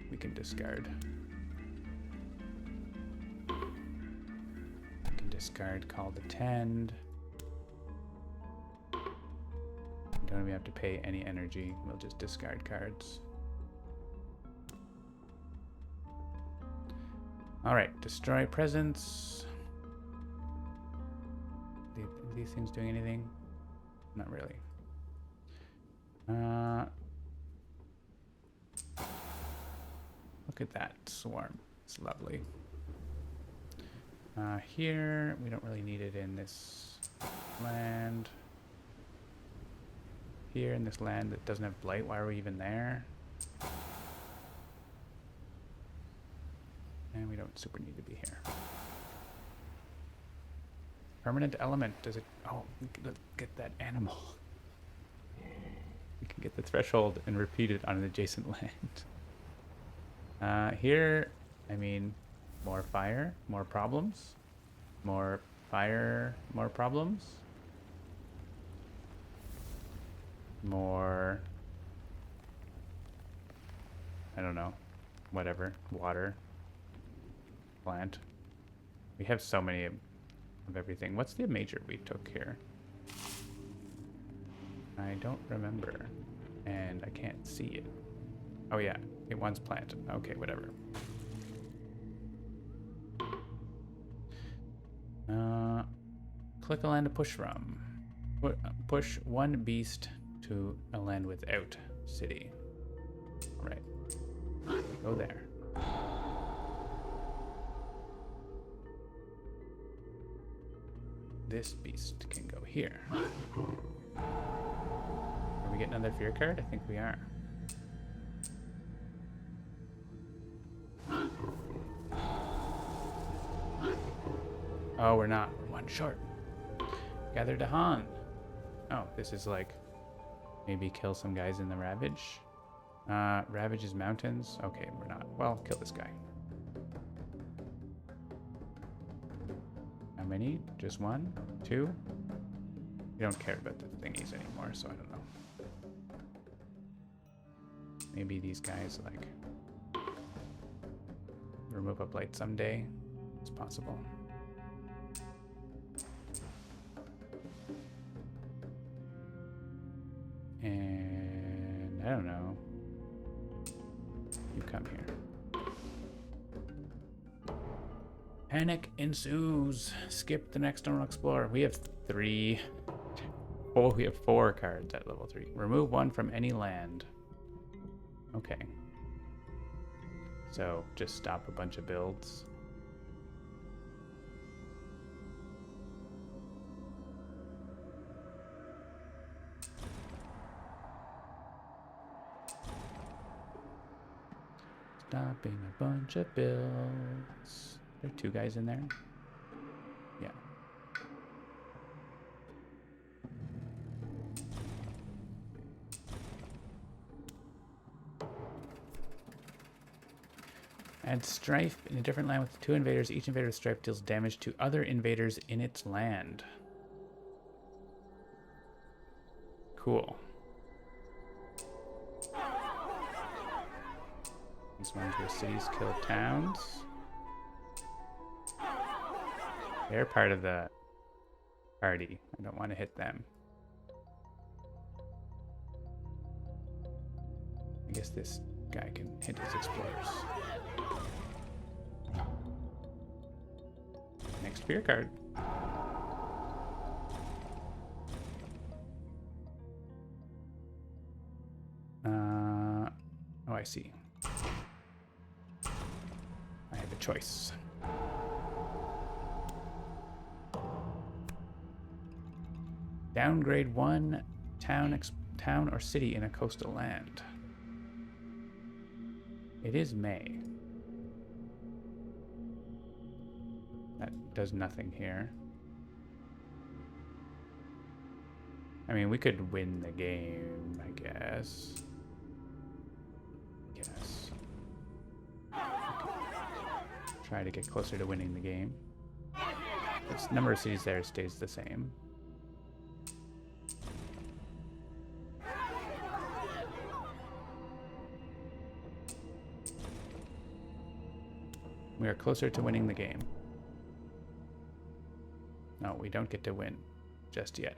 We can discard. We can discard Call to Tend. Don't even have to pay any energy. We'll just discard cards. Alright, destroy presence. Are these things doing anything? Not really. Look at that swarm. It's lovely. Here, we don't really need it in this land. Here in this land that doesn't have blight, why are we even there? And we don't super need to be here. Permanent element, does it? Oh, let's get that animal. We can get the threshold and repeat it on an adjacent land. Here, I mean, more fire, more problems. More fire, more problems. More, I don't know, whatever, water, plant. We have so many of everything. What's the major we took here? I don't remember. And I can't see it. Oh yeah, it wants plant. Okay, whatever. Click a land to push from. Push one beast to a land without city. All right, go there. This beast can go here. Are we getting another fear card? I think we are. Oh, we're not. We're one short. Gather to Han. Oh, this is like maybe kill some guys in the Ravage. Ravage's mountains. Okay, we're not. Well, kill this guy. How many? Just one? Two? We don't care about the thingies anymore, so I don't know. Maybe these guys like remove a blight someday. It's possible. And I don't know. You come here. Panic ensues. Skip the next Normal Explorer. We have 3. Oh, we have 4 cards at level 3. Remove one from any land. Okay. So just stop a bunch of builds. Stopping a bunch of builds. There are 2 guys in there? Yeah. Add strife in a different land with 2 invaders. Each invader with strife deals damage to other invaders in its land. Cool. These ones where cities kill towns. They're part of the party. I don't want to hit them. I guess this guy can hit his explorers. Next fear card. Oh, I see. I have a choice. Downgrade 1 town or city in a coastal land. It is May. That does nothing here. I mean, we could win the game, I guess. Try to get closer to winning the game. The number of cities there stays the same. We are closer to winning the game. No, we don't get to win just yet.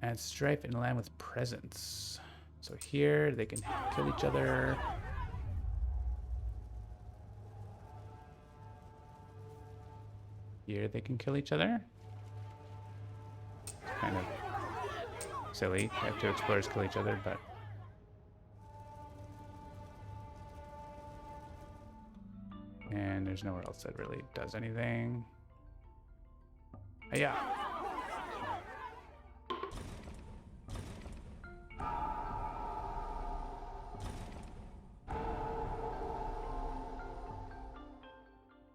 Add strife in a land with presence. So here they can kill each other. Here they can kill each other. It's kind of silly. You have 2 explorers kill each other, but and there's nowhere else that really does anything. Yeah.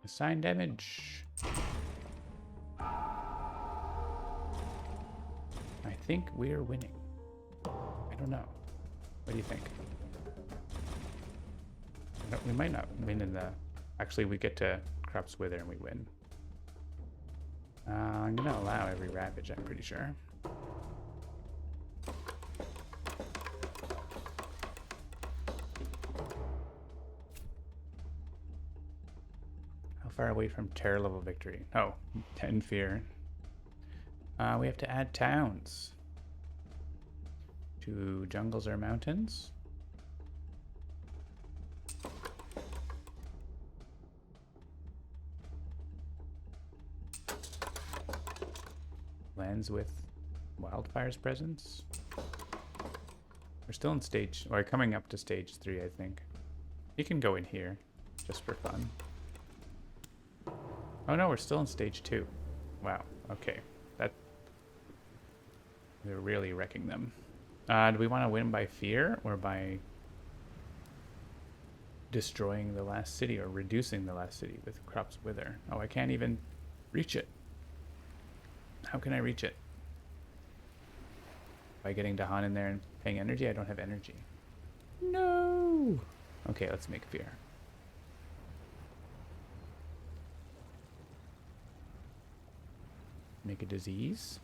Assign damage. I think we're winning. I don't know. What do you think? We might not win in the... Actually, we get to Crops Wither and we win. I'm going to allow every Ravage, I'm pretty sure. How far away from terror level victory? Oh, 10 fear. We have to add towns to jungles or mountains. Lands with wildfires presence. We're still in stage, or coming up to stage 3, I think. You can go in here, just for fun. Oh no, we're still in stage 2. Wow, okay. We're really wrecking them. Do we want to win by fear, or by destroying the last city, or reducing the last city with Crops Wither? Oh, I can't even reach it. How can I reach it? By getting Dahan in there and paying energy? I don't have energy. No! Okay, let's make fear. Make a disease.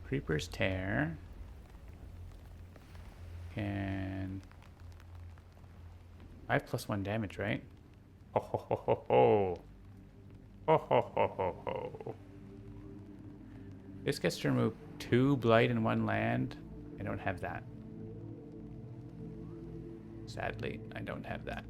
Creeper's Tear. Can... 5+1 damage, right? Ho ho ho ho ho. Ho ho ho ho ho. This gets to remove 2 blight in 1 land. I don't have that. Sadly, I don't have that.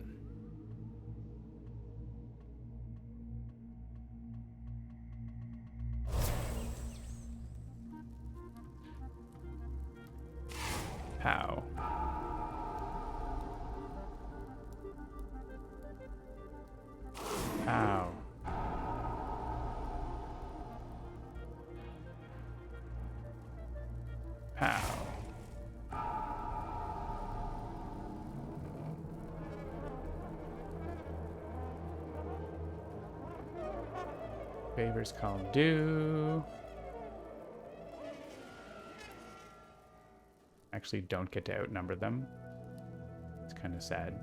Pow. Pow. Pow. Favors call due. Actually don't get to outnumber them. It's kind of sad.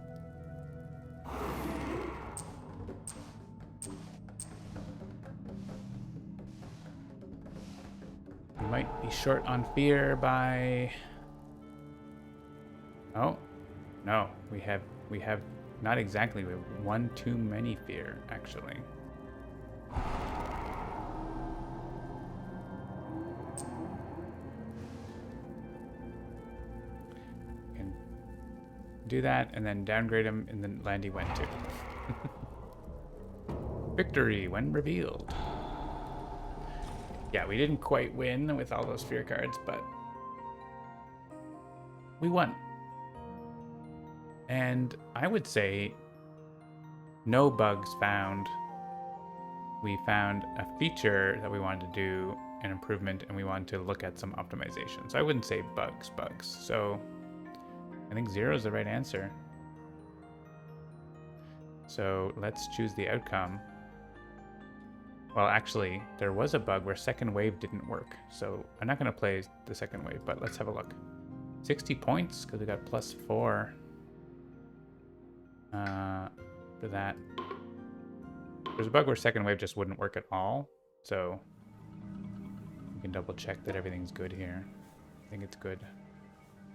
We might be short on fear by... Oh, no, we have not exactly, we have 1 too many fear, actually. Can do that and then downgrade him in the land he went to. Victory when revealed. Yeah, we didn't quite win with all those fear cards, but we won. And I would say no bugs found. We found a feature that we wanted to do, an improvement, and we wanted to look at some optimization. So I wouldn't say bugs. So I think 0 is the right answer. So let's choose the outcome. Well, actually, there was a bug where second wave didn't work. So I'm not going to play the second wave, but let's have a look. 60 points, because we got +4 for that. There's a bug where second wave just wouldn't work at all. So we can double check that everything's good here. I think it's good.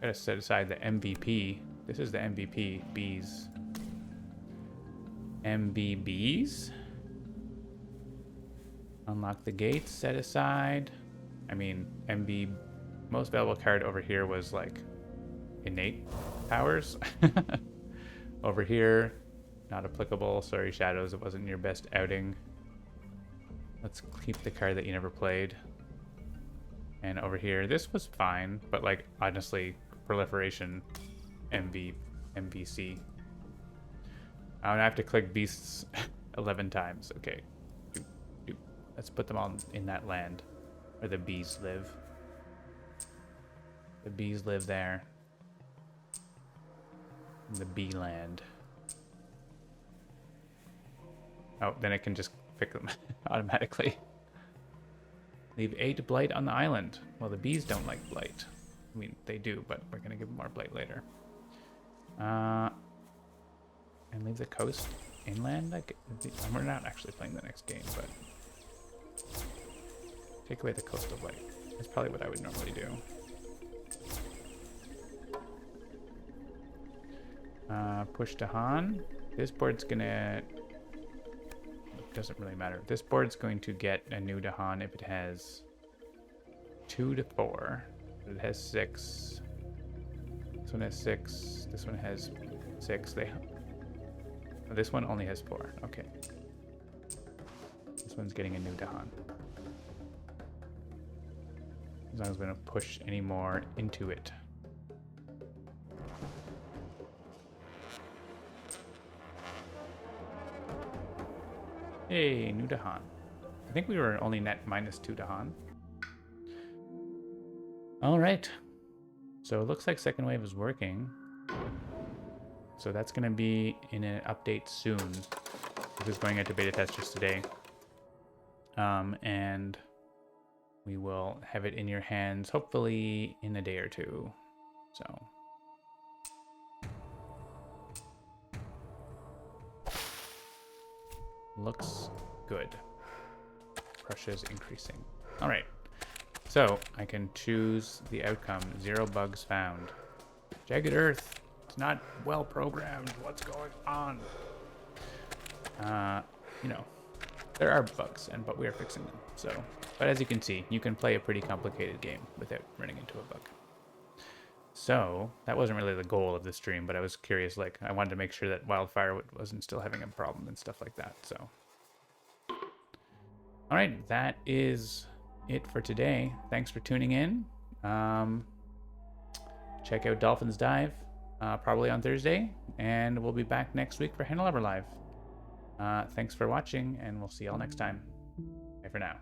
Gotta set aside the MVP. This is the MVP. Bees. MBBs. Unlock the gates, set aside. I mean, MB, most valuable card over here was like innate powers. Over here, not applicable. Sorry, Shadows, it wasn't your best outing. Let's keep the card that you never played. And over here, this was fine, but like honestly, proliferation, MVC. I'm gonna have to click beasts 11 times. Okay. Let's put them all in that land where the bees live. The bees live there. In the bee land. Oh, then it can just pick them automatically. Leave 8 blight on the island. Well, the bees don't like blight. I mean, they do, but we're going to give them more blight later. And leave the coast inland. Like, we're not actually playing the next game, but... Take away the coastal blight. That's probably what I would normally do. Push to Han. This board's gonna doesn't really matter. This board's going to get a new Dahan if it has 2 to 4. It has 6. This one has 6. This one has 6. This one only has 4. Okay. This one's getting a new Dahan. As long as we don't push any more into it. Hey, new Dahan. I think we were only net -2 Dahan. Alright. So it looks like second wave is working. So that's going to be in an update soon. This is going into beta test just today. And we will have it in your hands hopefully in a day or two. So looks good. Pressure's increasing. All right. So I can choose the outcome. 0 bugs found. Jagged Earth. It's not well programmed. What's going on? You know, there are bugs, but we are fixing them. So, but as you can see, you can play a pretty complicated game without running into a bug. So that wasn't really the goal of the stream, but I was curious. Like, I wanted to make sure that Wildfire wasn't still having a problem and stuff like that. So, all right, that is it for today. Thanks for tuning in. Check out Dolphins Dive probably on Thursday, and we'll be back next week for Handelabra Live. Thanks for watching, and we'll see y'all next time. Bye for now.